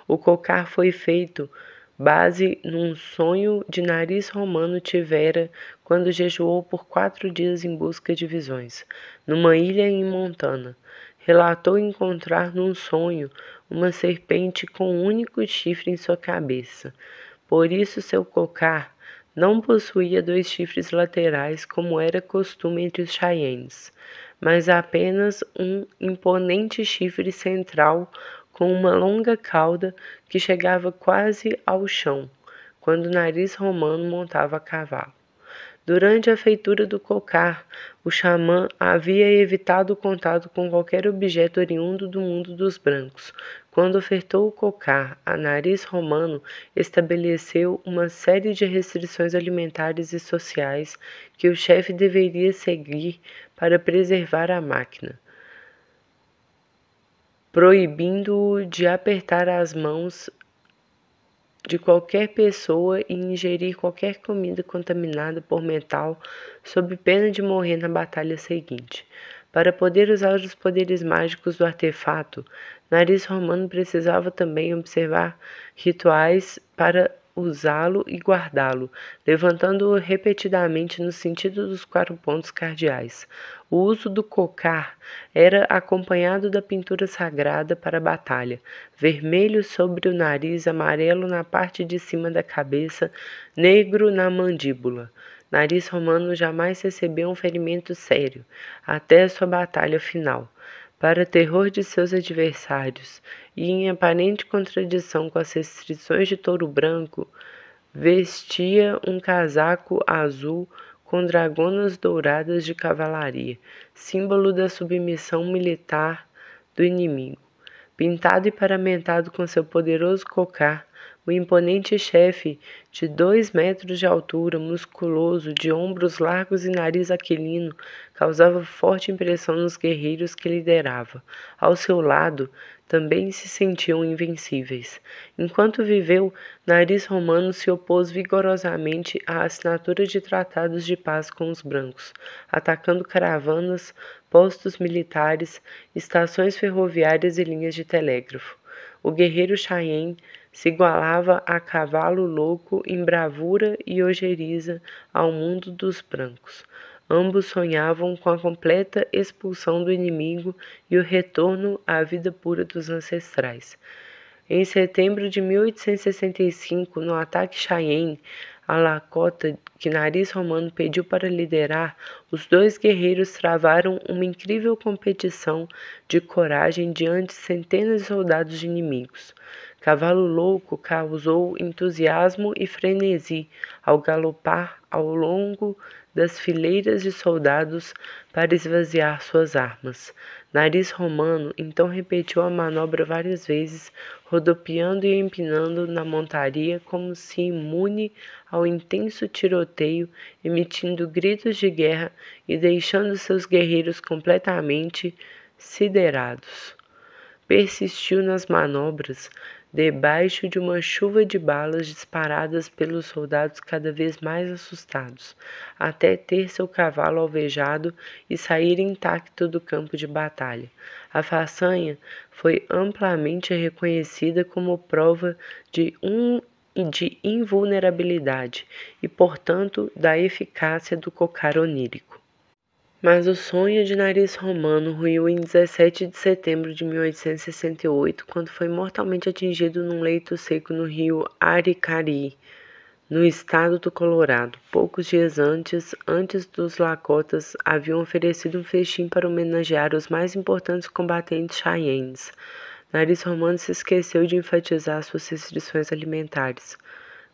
O cocar foi feito base num sonho de Nariz Romano tivera quando jejuou por 4 dias em busca de visões, numa ilha em Montana. Relatou encontrar num sonho uma serpente com um único chifre em sua cabeça. Por isso seu cocar não possuía 2 chifres laterais como era costume entre os Cheyennes, mas apenas um imponente chifre central com uma longa cauda que chegava quase ao chão, quando o Nariz Romano montava a cavalo. Durante a feitura do cocar, o xamã havia evitado o contato com qualquer objeto oriundo do mundo dos brancos. Quando ofertou o cocar a Nariz Romano, estabeleceu uma série de restrições alimentares e sociais que o chefe deveria seguir para preservar a máquina, proibindo-o de apertar as mãos de qualquer pessoa e ingerir qualquer comida contaminada por metal sob pena de morrer na batalha seguinte. Para poder usar os poderes mágicos do artefato, Nariz Romano precisava também observar rituais para usá-lo e guardá-lo, levantando-o repetidamente no sentido dos 4 pontos cardeais. O uso do cocar era acompanhado da pintura sagrada para a batalha, vermelho sobre o nariz, amarelo na parte de cima da cabeça, negro na mandíbula. Nariz Romano jamais recebeu um ferimento sério, até a sua batalha final. Para terror de seus adversários, e em aparente contradição com as restrições de Touro Branco, vestia um casaco azul com dragonas douradas de cavalaria, símbolo da submissão militar do inimigo. Pintado e paramentado com seu poderoso cocar, o imponente chefe, de 2 metros de altura, musculoso, de ombros largos e nariz aquilino, causava forte impressão nos guerreiros que liderava. Ao seu lado, também se sentiam invencíveis. Enquanto viveu, Nariz Romano se opôs vigorosamente à assinatura de tratados de paz com os brancos, atacando caravanas, postos militares, estações ferroviárias e linhas de telégrafo. O guerreiro Cheyenne se igualava a cavalo louco em bravura e ojeriza ao mundo dos brancos. Ambos sonhavam com a completa expulsão do inimigo e o retorno à vida pura dos ancestrais. Em setembro de 1865, no ataque Cheyenne a Lakota que Nariz Romano pediu para liderar, os 2 guerreiros travaram uma incrível competição de coragem diante de centenas de soldados inimigos. Cavalo Louco causou entusiasmo e frenesi ao galopar ao longo das fileiras de soldados para esvaziar suas armas. Nariz Romano então repetiu a manobra várias vezes, rodopiando e empinando na montaria como se imune ao intenso tiroteio, emitindo gritos de guerra e deixando seus guerreiros completamente siderados. Persistiu nas manobras, debaixo de uma chuva de balas disparadas pelos soldados cada vez mais assustados, até ter seu cavalo alvejado e sair intacto do campo de batalha. A façanha foi amplamente reconhecida como prova de invulnerabilidade e, portanto, da eficácia do cocar onírico. Mas o sonho de Nariz Romano ruiu em 17 de setembro de 1868, quando foi mortalmente atingido num leito seco no rio Aricari, no estado do Colorado. Poucos dias antes dos Lakotas haviam oferecido um festim para homenagear os mais importantes combatentes Cheyennes. Nariz Romano se esqueceu de enfatizar suas restrições alimentares.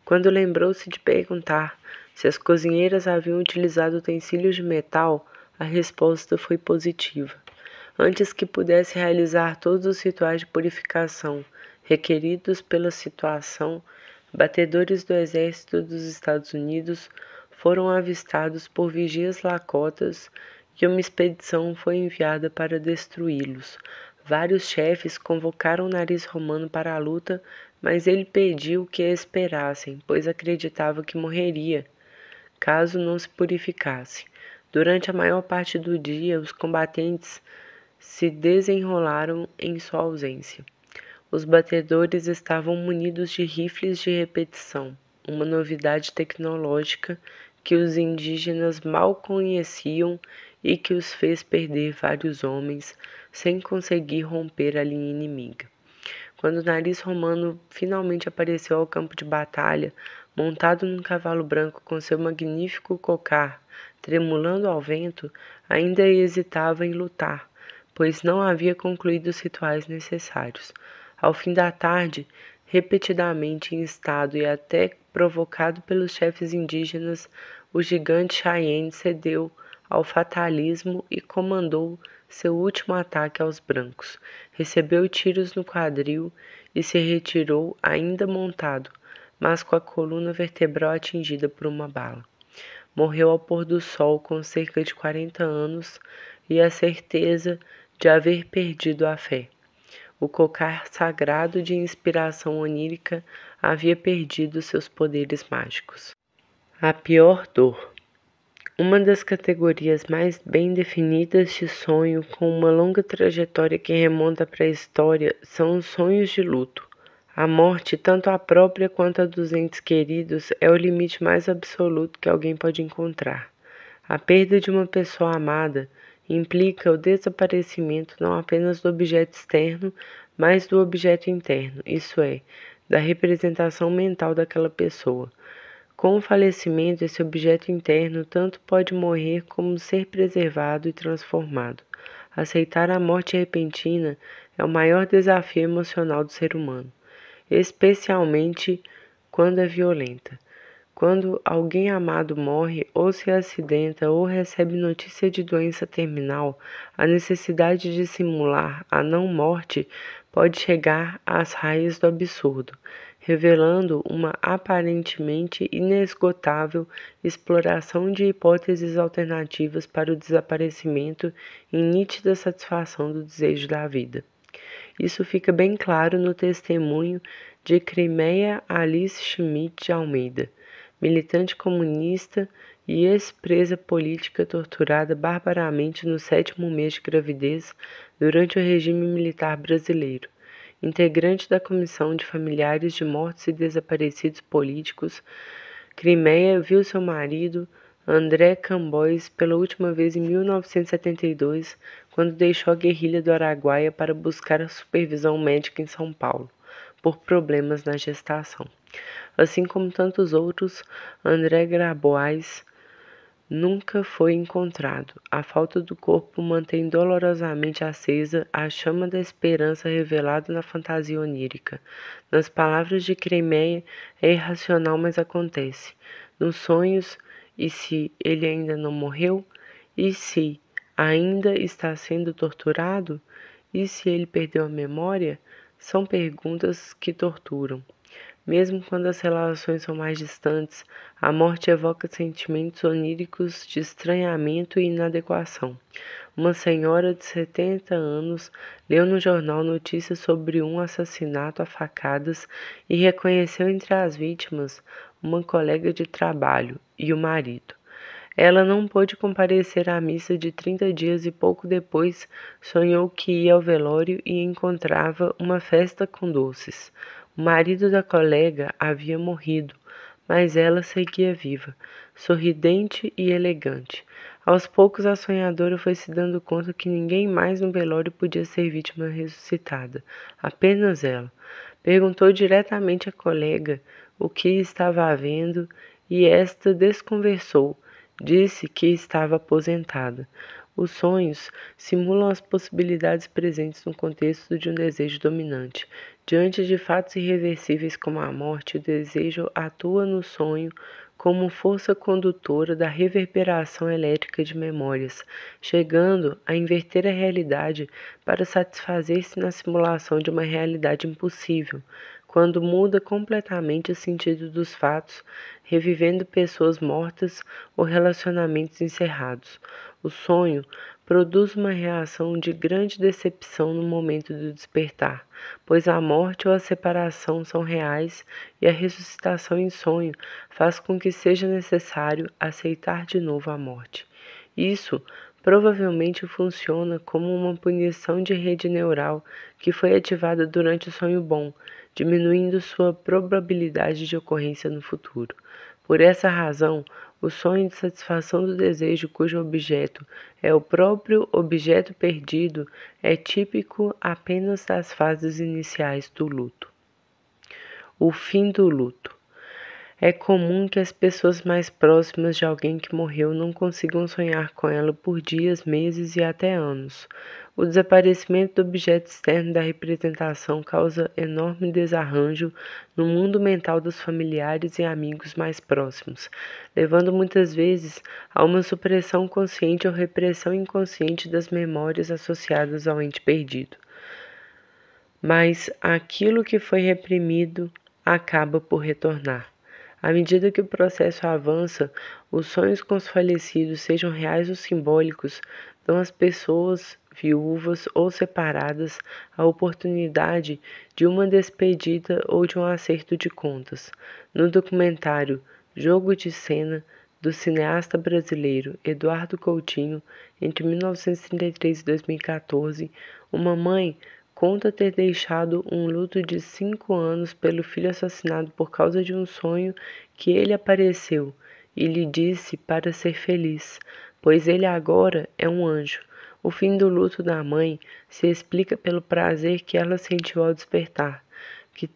Quando lembrou-se de perguntar se as cozinheiras haviam utilizado utensílios de metal, a resposta foi positiva. Antes que pudesse realizar todos os rituais de purificação requeridos pela situação, batedores do exército dos Estados Unidos foram avistados por vigias lakotas e uma expedição foi enviada para destruí-los. Vários chefes convocaram Nariz Romano para a luta, mas ele pediu que esperassem, pois acreditava que morreria caso não se purificasse. Durante a maior parte do dia, os combatentes se desenrolaram em sua ausência. Os batedores estavam munidos de rifles de repetição, uma novidade tecnológica que os indígenas mal conheciam e que os fez perder vários homens sem conseguir romper a linha inimiga. Quando o Nariz Romano finalmente apareceu ao campo de batalha, montado num cavalo branco com seu magnífico cocar tremulando ao vento, ainda hesitava em lutar, pois não havia concluído os rituais necessários. Ao fim da tarde, repetidamente instado e até provocado pelos chefes indígenas, o gigante Cheyenne cedeu ao fatalismo e comandou seu último ataque aos brancos. Recebeu tiros no quadril e se retirou ainda montado, mas com a coluna vertebral atingida por uma bala. Morreu ao pôr do sol com cerca de 40 anos e a certeza de haver perdido a fé. O cocar sagrado de inspiração onírica havia perdido seus poderes mágicos. A pior dor. Uma das categorias mais bem definidas de sonho com uma longa trajetória que remonta à pré-história são os sonhos de luto. A morte, tanto a própria quanto a dos entes queridos, é o limite mais absoluto que alguém pode encontrar. A perda de uma pessoa amada implica o desaparecimento não apenas do objeto externo, mas do objeto interno, isso é, da representação mental daquela pessoa. Com o falecimento, esse objeto interno tanto pode morrer como ser preservado e transformado. Aceitar a morte repentina é o maior desafio emocional do ser humano, especialmente quando é violenta. Quando alguém amado morre, ou se acidenta, ou recebe notícia de doença terminal, a necessidade de simular a não-morte pode chegar às raias do absurdo, revelando uma aparentemente inesgotável exploração de hipóteses alternativas para o desaparecimento em nítida satisfação do desejo da vida. Isso fica bem claro no testemunho de Crimeia Alice Schmidt de Almeida, militante comunista e ex-presa política torturada barbaramente no 7º mês de gravidez durante o regime militar brasileiro. Integrante da Comissão de Familiares de Mortos e Desaparecidos Políticos, Crimeia viu seu marido, André Cambois, pela última vez em 1972, quando deixou a guerrilha do Araguaia para buscar a supervisão médica em São Paulo, por problemas na gestação. Assim como tantos outros, André Grabois nunca foi encontrado. A falta do corpo mantém dolorosamente acesa a chama da esperança revelada na fantasia onírica. Nas palavras de Crimeia, é irracional, mas acontece. Nos sonhos, e se ele ainda não morreu? E se ainda está sendo torturado? E se ele perdeu a memória? São perguntas que torturam. Mesmo quando as relações são mais distantes, a morte evoca sentimentos oníricos de estranhamento e inadequação. Uma senhora de 70 anos leu no jornal notícias sobre um assassinato a facadas e reconheceu entre as vítimas uma colega de trabalho e o marido. Ela não pôde comparecer à missa de 30 dias e pouco depois sonhou que ia ao velório e encontrava uma festa com doces. O marido da colega havia morrido, mas ela seguia viva, sorridente e elegante. Aos poucos a sonhadora foi se dando conta que ninguém mais no velório podia ser vítima ressuscitada, apenas ela. Perguntou diretamente à colega o que estava havendo e esta desconversou. Disse que estava aposentada. Os sonhos simulam as possibilidades presentes no contexto de um desejo dominante. Diante de fatos irreversíveis como a morte, o desejo atua no sonho como força condutora da reverberação elétrica de memórias, chegando a inverter a realidade para satisfazer-se na simulação de uma realidade impossível, quando muda completamente o sentido dos fatos, revivendo pessoas mortas ou relacionamentos encerrados. O sonho produz uma reação de grande decepção no momento do despertar, pois a morte ou a separação são reais e a ressuscitação em sonho faz com que seja necessário aceitar de novo a morte. Isso provavelmente funciona como uma punição de rede neural que foi ativada durante o sonho bom, diminuindo sua probabilidade de ocorrência no futuro. Por essa razão, o sonho de satisfação do desejo cujo objeto é o próprio objeto perdido é típico apenas das fases iniciais do luto. O fim do luto. É comum que as pessoas mais próximas de alguém que morreu não consigam sonhar com ela por dias, meses e até anos. O desaparecimento do objeto externo da representação causa enorme desarranjo no mundo mental dos familiares e amigos mais próximos, levando muitas vezes a uma supressão consciente ou repressão inconsciente das memórias associadas ao ente perdido. Mas aquilo que foi reprimido acaba por retornar. À medida que o processo avança, os sonhos com os falecidos, sejam reais ou simbólicos, dão às pessoas viúvas ou separadas a oportunidade de uma despedida ou de um acerto de contas. No documentário Jogo de Cena, do cineasta brasileiro Eduardo Coutinho, entre 1933 e 2014, uma mãe conta ter deixado um luto de 5 anos pelo filho assassinado por causa de um sonho que ele apareceu e lhe disse para ser feliz, pois ele agora é um anjo. O fim do luto da mãe se explica pelo prazer que ela sentiu ao despertar, que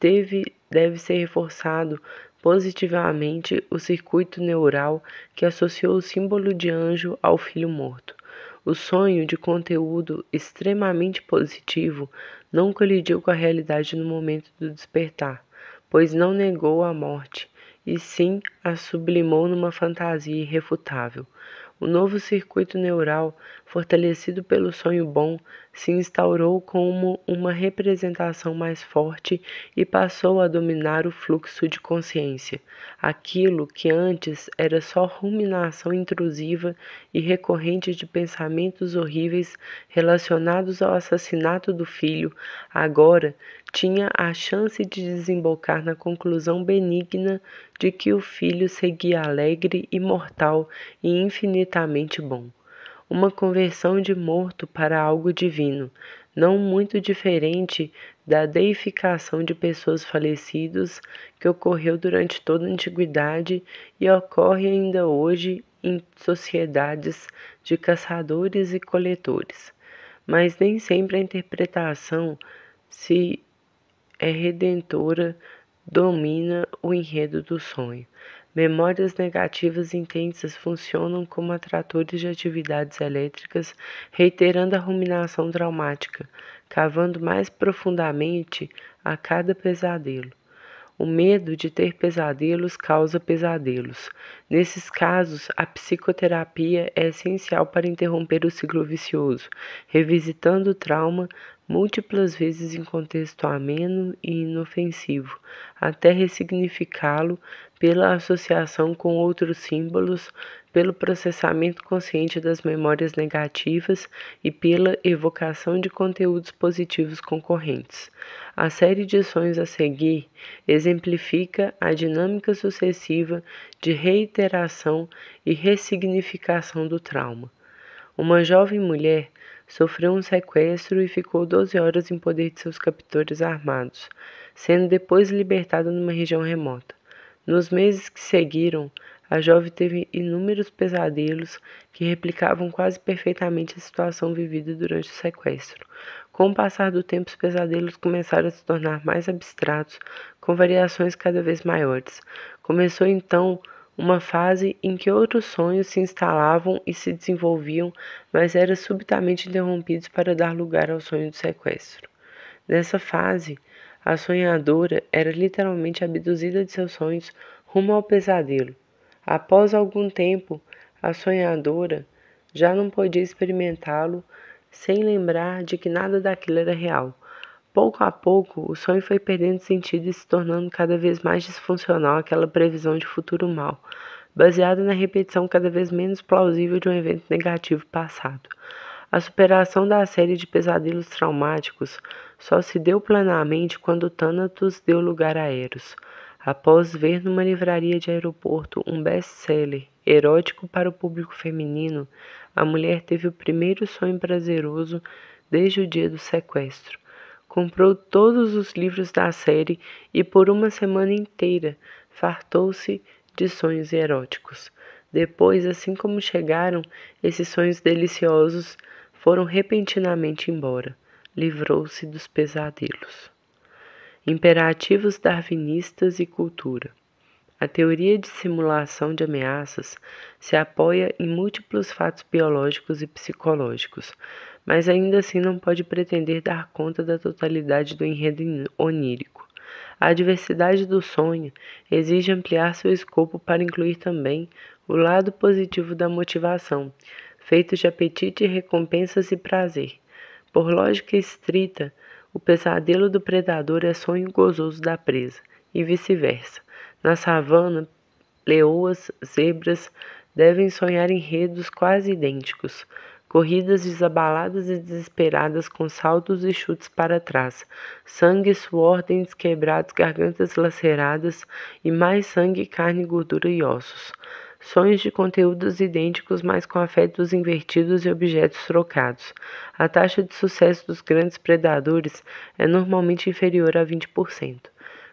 deve ser reforçado positivamente o circuito neural que associou o símbolo de anjo ao filho morto. O sonho, de conteúdo extremamente positivo, não colidiu com a realidade no momento do despertar, pois não negou a morte, e sim a sublimou numa fantasia irrefutável. O novo circuito neural, fortalecido pelo sonho bom, se instaurou como uma representação mais forte e passou a dominar o fluxo de consciência. Aquilo que antes era só ruminação intrusiva e recorrente de pensamentos horríveis relacionados ao assassinato do filho, agora tinha a chance de desembocar na conclusão benigna de que o filho seguia alegre, imortal e infinitamente bom. Uma conversão de morto para algo divino, não muito diferente da deificação de pessoas falecidas que ocorreu durante toda a antiguidade e ocorre ainda hoje em sociedades de caçadores e coletores. Mas nem sempre a interpretação se é redentora domina o enredo do sonho. Memórias negativas intensas funcionam como atratores de atividades elétricas, reiterando a ruminação traumática, cavando mais profundamente a cada pesadelo. O medo de ter pesadelos causa pesadelos. Nesses casos, a psicoterapia é essencial para interromper o ciclo vicioso, revisitando o trauma múltiplas vezes em contexto ameno e inofensivo, até ressignificá-lo pela associação com outros símbolos, pelo processamento consciente das memórias negativas e pela evocação de conteúdos positivos concorrentes. A série de sonhos a seguir exemplifica a dinâmica sucessiva de reiteração e ressignificação do trauma. Uma jovem mulher sofreu um sequestro e ficou 12 horas em poder de seus captores armados, sendo depois libertada numa região remota. Nos meses que seguiram, a jovem teve inúmeros pesadelos que replicavam quase perfeitamente a situação vivida durante o sequestro. Com o passar do tempo, os pesadelos começaram a se tornar mais abstratos, com variações cada vez maiores. Começou então uma fase em que outros sonhos se instalavam e se desenvolviam, mas eram subitamente interrompidos para dar lugar ao sonho do sequestro. Nessa fase, a sonhadora era literalmente abduzida de seus sonhos rumo ao pesadelo. Após algum tempo, a sonhadora já não podia experimentá-lo sem lembrar de que nada daquilo era real. Pouco a pouco, o sonho foi perdendo sentido e se tornando cada vez mais disfuncional aquela previsão de futuro mau, baseada na repetição cada vez menos plausível de um evento negativo passado. A superação da série de pesadelos traumáticos só se deu plenamente quando Thanatos deu lugar a Eros. Após ver numa livraria de aeroporto um best-seller erótico para o público feminino, a mulher teve o primeiro sonho prazeroso desde o dia do sequestro. Comprou todos os livros da série e por uma semana inteira fartou-se de sonhos eróticos. Depois, assim como chegaram, esses sonhos deliciosos foram repentinamente embora. Livrou-se dos pesadelos. Imperativos darwinistas e cultura. A teoria de simulação de ameaças se apoia em múltiplos fatos biológicos e psicológicos, mas ainda assim não pode pretender dar conta da totalidade do enredo onírico. A diversidade do sonho exige ampliar seu escopo para incluir também o lado positivo da motivação, feito de apetite, recompensas e prazer. Por lógica estrita, o pesadelo do predador é sonho gozoso da presa, e vice-versa. Na savana, leoas, zebras devem sonhar enredos quase idênticos, corridas desabaladas e desesperadas com saltos e chutes para trás, sangue, suor, dentes quebrados, gargantas laceradas e mais sangue, carne, gordura e ossos. sonhos de conteúdos idênticos, mas com afetos invertidos e objetos trocados. A taxa de sucesso dos grandes predadores é normalmente inferior a 20%.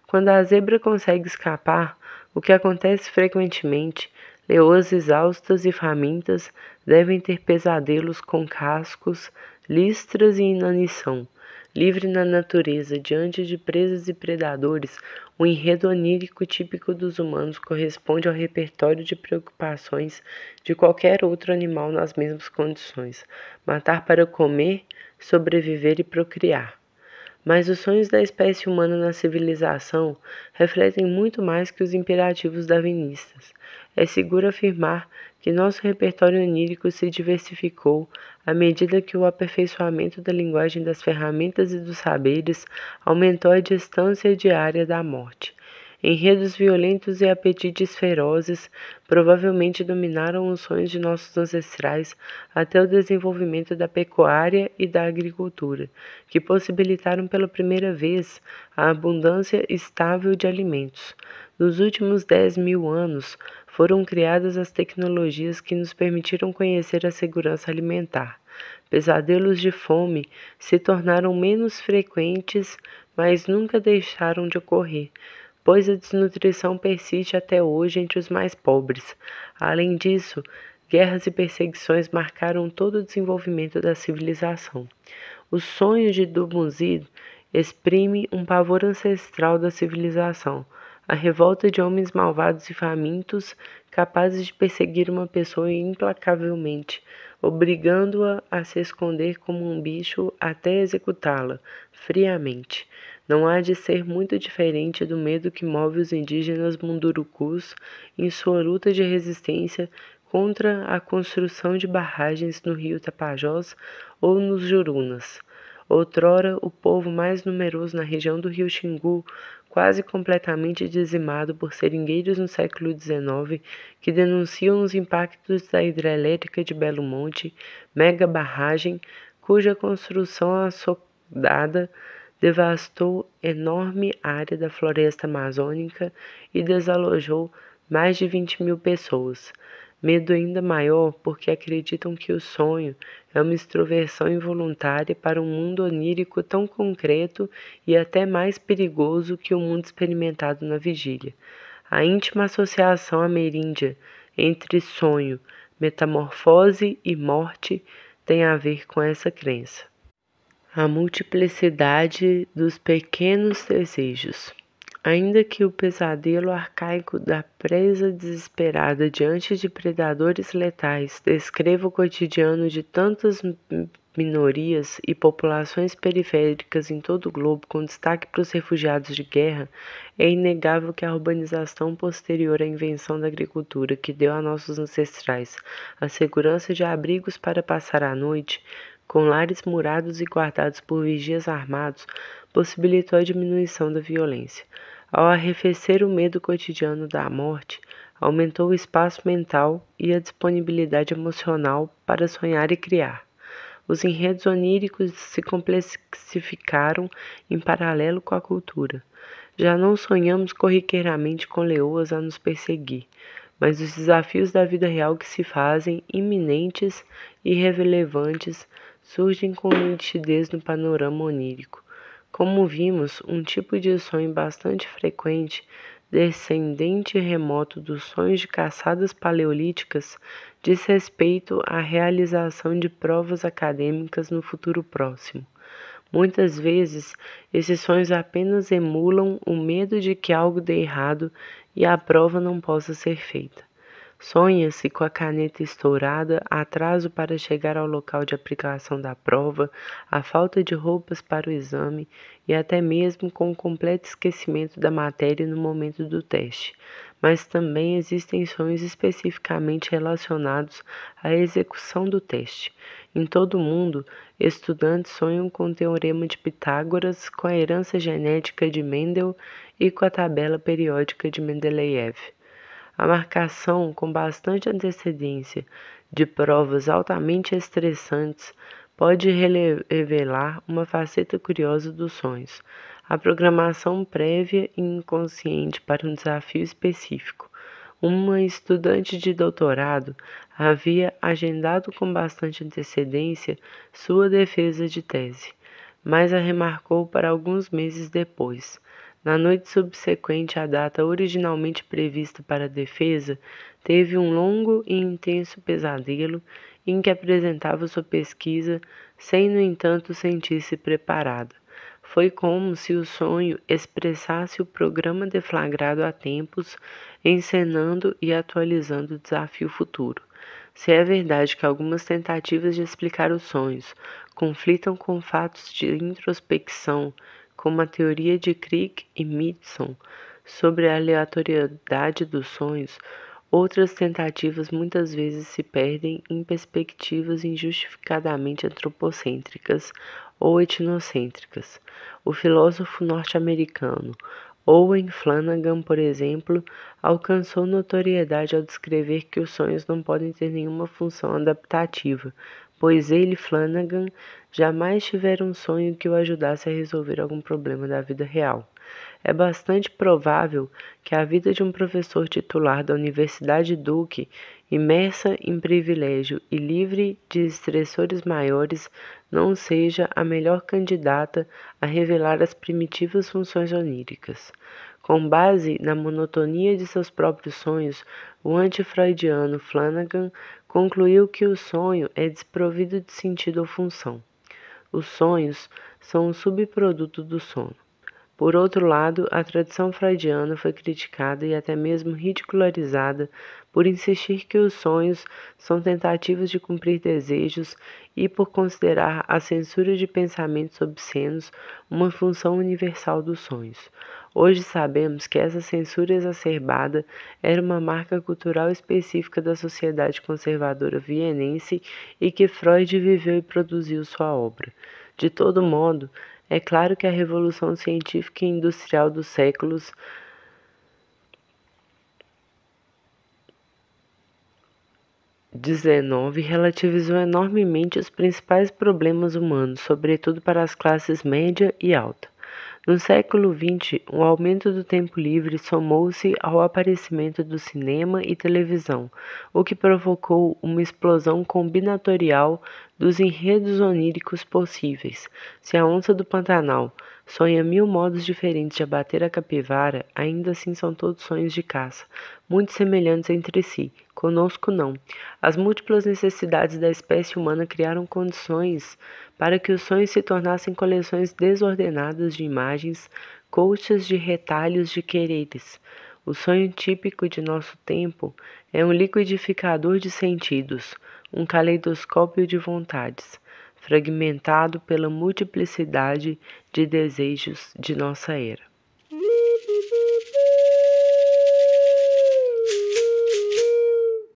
Quando a zebra consegue escapar, o que acontece frequentemente, leoas exaustas e famintas devem ter pesadelos com cascos, listras e inanição. Livre na natureza, diante de presas e predadores, o enredo onírico típico dos humanos corresponde ao repertório de preocupações de qualquer outro animal nas mesmas condições: matar para comer, sobreviver e procriar. Mas os sonhos da espécie humana na civilização refletem muito mais que os imperativos darwinistas. É seguro afirmar que nosso repertório onírico se diversificou à medida que o aperfeiçoamento da linguagem das ferramentas e dos saberes aumentou a distância diária da morte. Enredos violentos e apetites ferozes provavelmente dominaram os sonhos de nossos ancestrais até o desenvolvimento da pecuária e da agricultura, que possibilitaram pela primeira vez a abundância estável de alimentos. Nos últimos 10.000 anos, foram criadas as tecnologias que nos permitiram conhecer a segurança alimentar. Pesadelos de fome se tornaram menos frequentes, mas nunca deixaram de ocorrer, pois a desnutrição persiste até hoje entre os mais pobres. Além disso, guerras e perseguições marcaram todo o desenvolvimento da civilização. O sonho de Dumuzid exprime um pavor ancestral da civilização, a revolta de homens malvados e famintos, capazes de perseguir uma pessoa implacavelmente, obrigando-a a se esconder como um bicho até executá-la, friamente. Não há de ser muito diferente do medo que move os indígenas mundurucus em sua luta de resistência contra a construção de barragens no rio Tapajós ou nos Jurunas. Outrora, o povo mais numeroso na região do rio Xingu, quase completamente dizimado por seringueiros no século XIX, que denunciam os impactos da hidrelétrica de Belo Monte, mega barragem, cuja construção assodada devastou enorme área da floresta amazônica e desalojou mais de 20.000 pessoas. Medo ainda maior porque acreditam que o sonho é uma extroversão involuntária para um mundo onírico tão concreto e até mais perigoso que o mundo experimentado na vigília. A íntima associação ameríndia entre sonho, metamorfose e morte tem a ver com essa crença. A multiplicidade dos pequenos desejos. Ainda que o pesadelo arcaico da presa desesperada diante de predadores letais descreva o cotidiano de tantas minorias e populações periféricas em todo o globo, com destaque para os refugiados de guerra, é inegável que a urbanização posterior à invenção da agricultura, que deu a nossos ancestrais a segurança de abrigos para passar a noite, com lares murados e guardados por vigias armados, possibilitou a diminuição da violência. Ao arrefecer o medo cotidiano da morte, aumentou o espaço mental e a disponibilidade emocional para sonhar e criar. Os enredos oníricos se complexificaram em paralelo com a cultura. Já não sonhamos corriqueiramente com leoas a nos perseguir, mas os desafios da vida real que se fazem iminentes e relevantes surgem com nitidez no panorama onírico. Como vimos, um tipo de sonho bastante frequente, descendente remoto dos sonhos de caçadas paleolíticas, diz respeito à realização de provas acadêmicas no futuro próximo. Muitas vezes, esses sonhos apenas emulam o medo de que algo dê errado e a prova não possa ser feita. Sonha-se com a caneta estourada, atraso para chegar ao local de aplicação da prova, a falta de roupas para o exame e até mesmo com o completo esquecimento da matéria no momento do teste. Mas também existem sonhos especificamente relacionados à execução do teste. Em todo o mundo, estudantes sonham com o Teorema de Pitágoras, com a herança genética de Mendel e com a tabela periódica de Mendeleev. A marcação com bastante antecedência de provas altamente estressantes pode revelar uma faceta curiosa dos sonhos: a programação prévia e inconsciente para um desafio específico. Uma estudante de doutorado havia agendado com bastante antecedência sua defesa de tese, mas a remarcou para alguns meses depois. Na noite subsequente à data originalmente prevista para a defesa, teve um longo e intenso pesadelo em que apresentava sua pesquisa sem, no entanto, sentir-se preparada. Foi como se o sonho expressasse o programa deflagrado há tempos, encenando e atualizando o desafio futuro. Se é verdade que algumas tentativas de explicar os sonhos conflitam com fatos de introspecção, como a teoria de Crick e Mitchell sobre a aleatoriedade dos sonhos, outras tentativas muitas vezes se perdem em perspectivas injustificadamente antropocêntricas ou etnocêntricas. O filósofo norte-americano Owen Flanagan, por exemplo, alcançou notoriedade ao descrever que os sonhos não podem ter nenhuma função adaptativa, pois ele, Flanagan, jamais tivera um sonho que o ajudasse a resolver algum problema da vida real. É bastante provável que a vida de um professor titular da Universidade Duke, imersa em privilégio e livre de estressores maiores, não seja a melhor candidata a revelar as primitivas funções oníricas. Com base na monotonia de seus próprios sonhos, o anti-freudiano Flanagan concluiu que o sonho é desprovido de sentido ou função. Os sonhos são um subproduto do sono. Por outro lado, a tradição freudiana foi criticada e até mesmo ridicularizada por insistir que os sonhos são tentativas de cumprir desejos e por considerar a censura de pensamentos obscenos uma função universal dos sonhos. Hoje sabemos que essa censura exacerbada era uma marca cultural específica da sociedade conservadora vienense e que Freud viveu e produziu sua obra. De todo modo, é claro que a revolução científica e industrial dos séculos XIX relativizou enormemente os principais problemas humanos, sobretudo para as classes média e alta. No século XX, o aumento do tempo livre somou-se ao aparecimento do cinema e televisão, o que provocou uma explosão combinatorial dos enredos oníricos possíveis. Se a onça do Pantanal sonha 1000 modos diferentes de abater a capivara, ainda assim são todos sonhos de caça, muito semelhantes entre si. Conosco não. As múltiplas necessidades da espécie humana criaram condições para que os sonhos se tornassem coleções desordenadas de imagens, colchas de retalhos de quereres. O sonho típico de nosso tempo é um liquidificador de sentidos, um caleidoscópio de vontades, fragmentado pela multiplicidade de desejos de nossa era.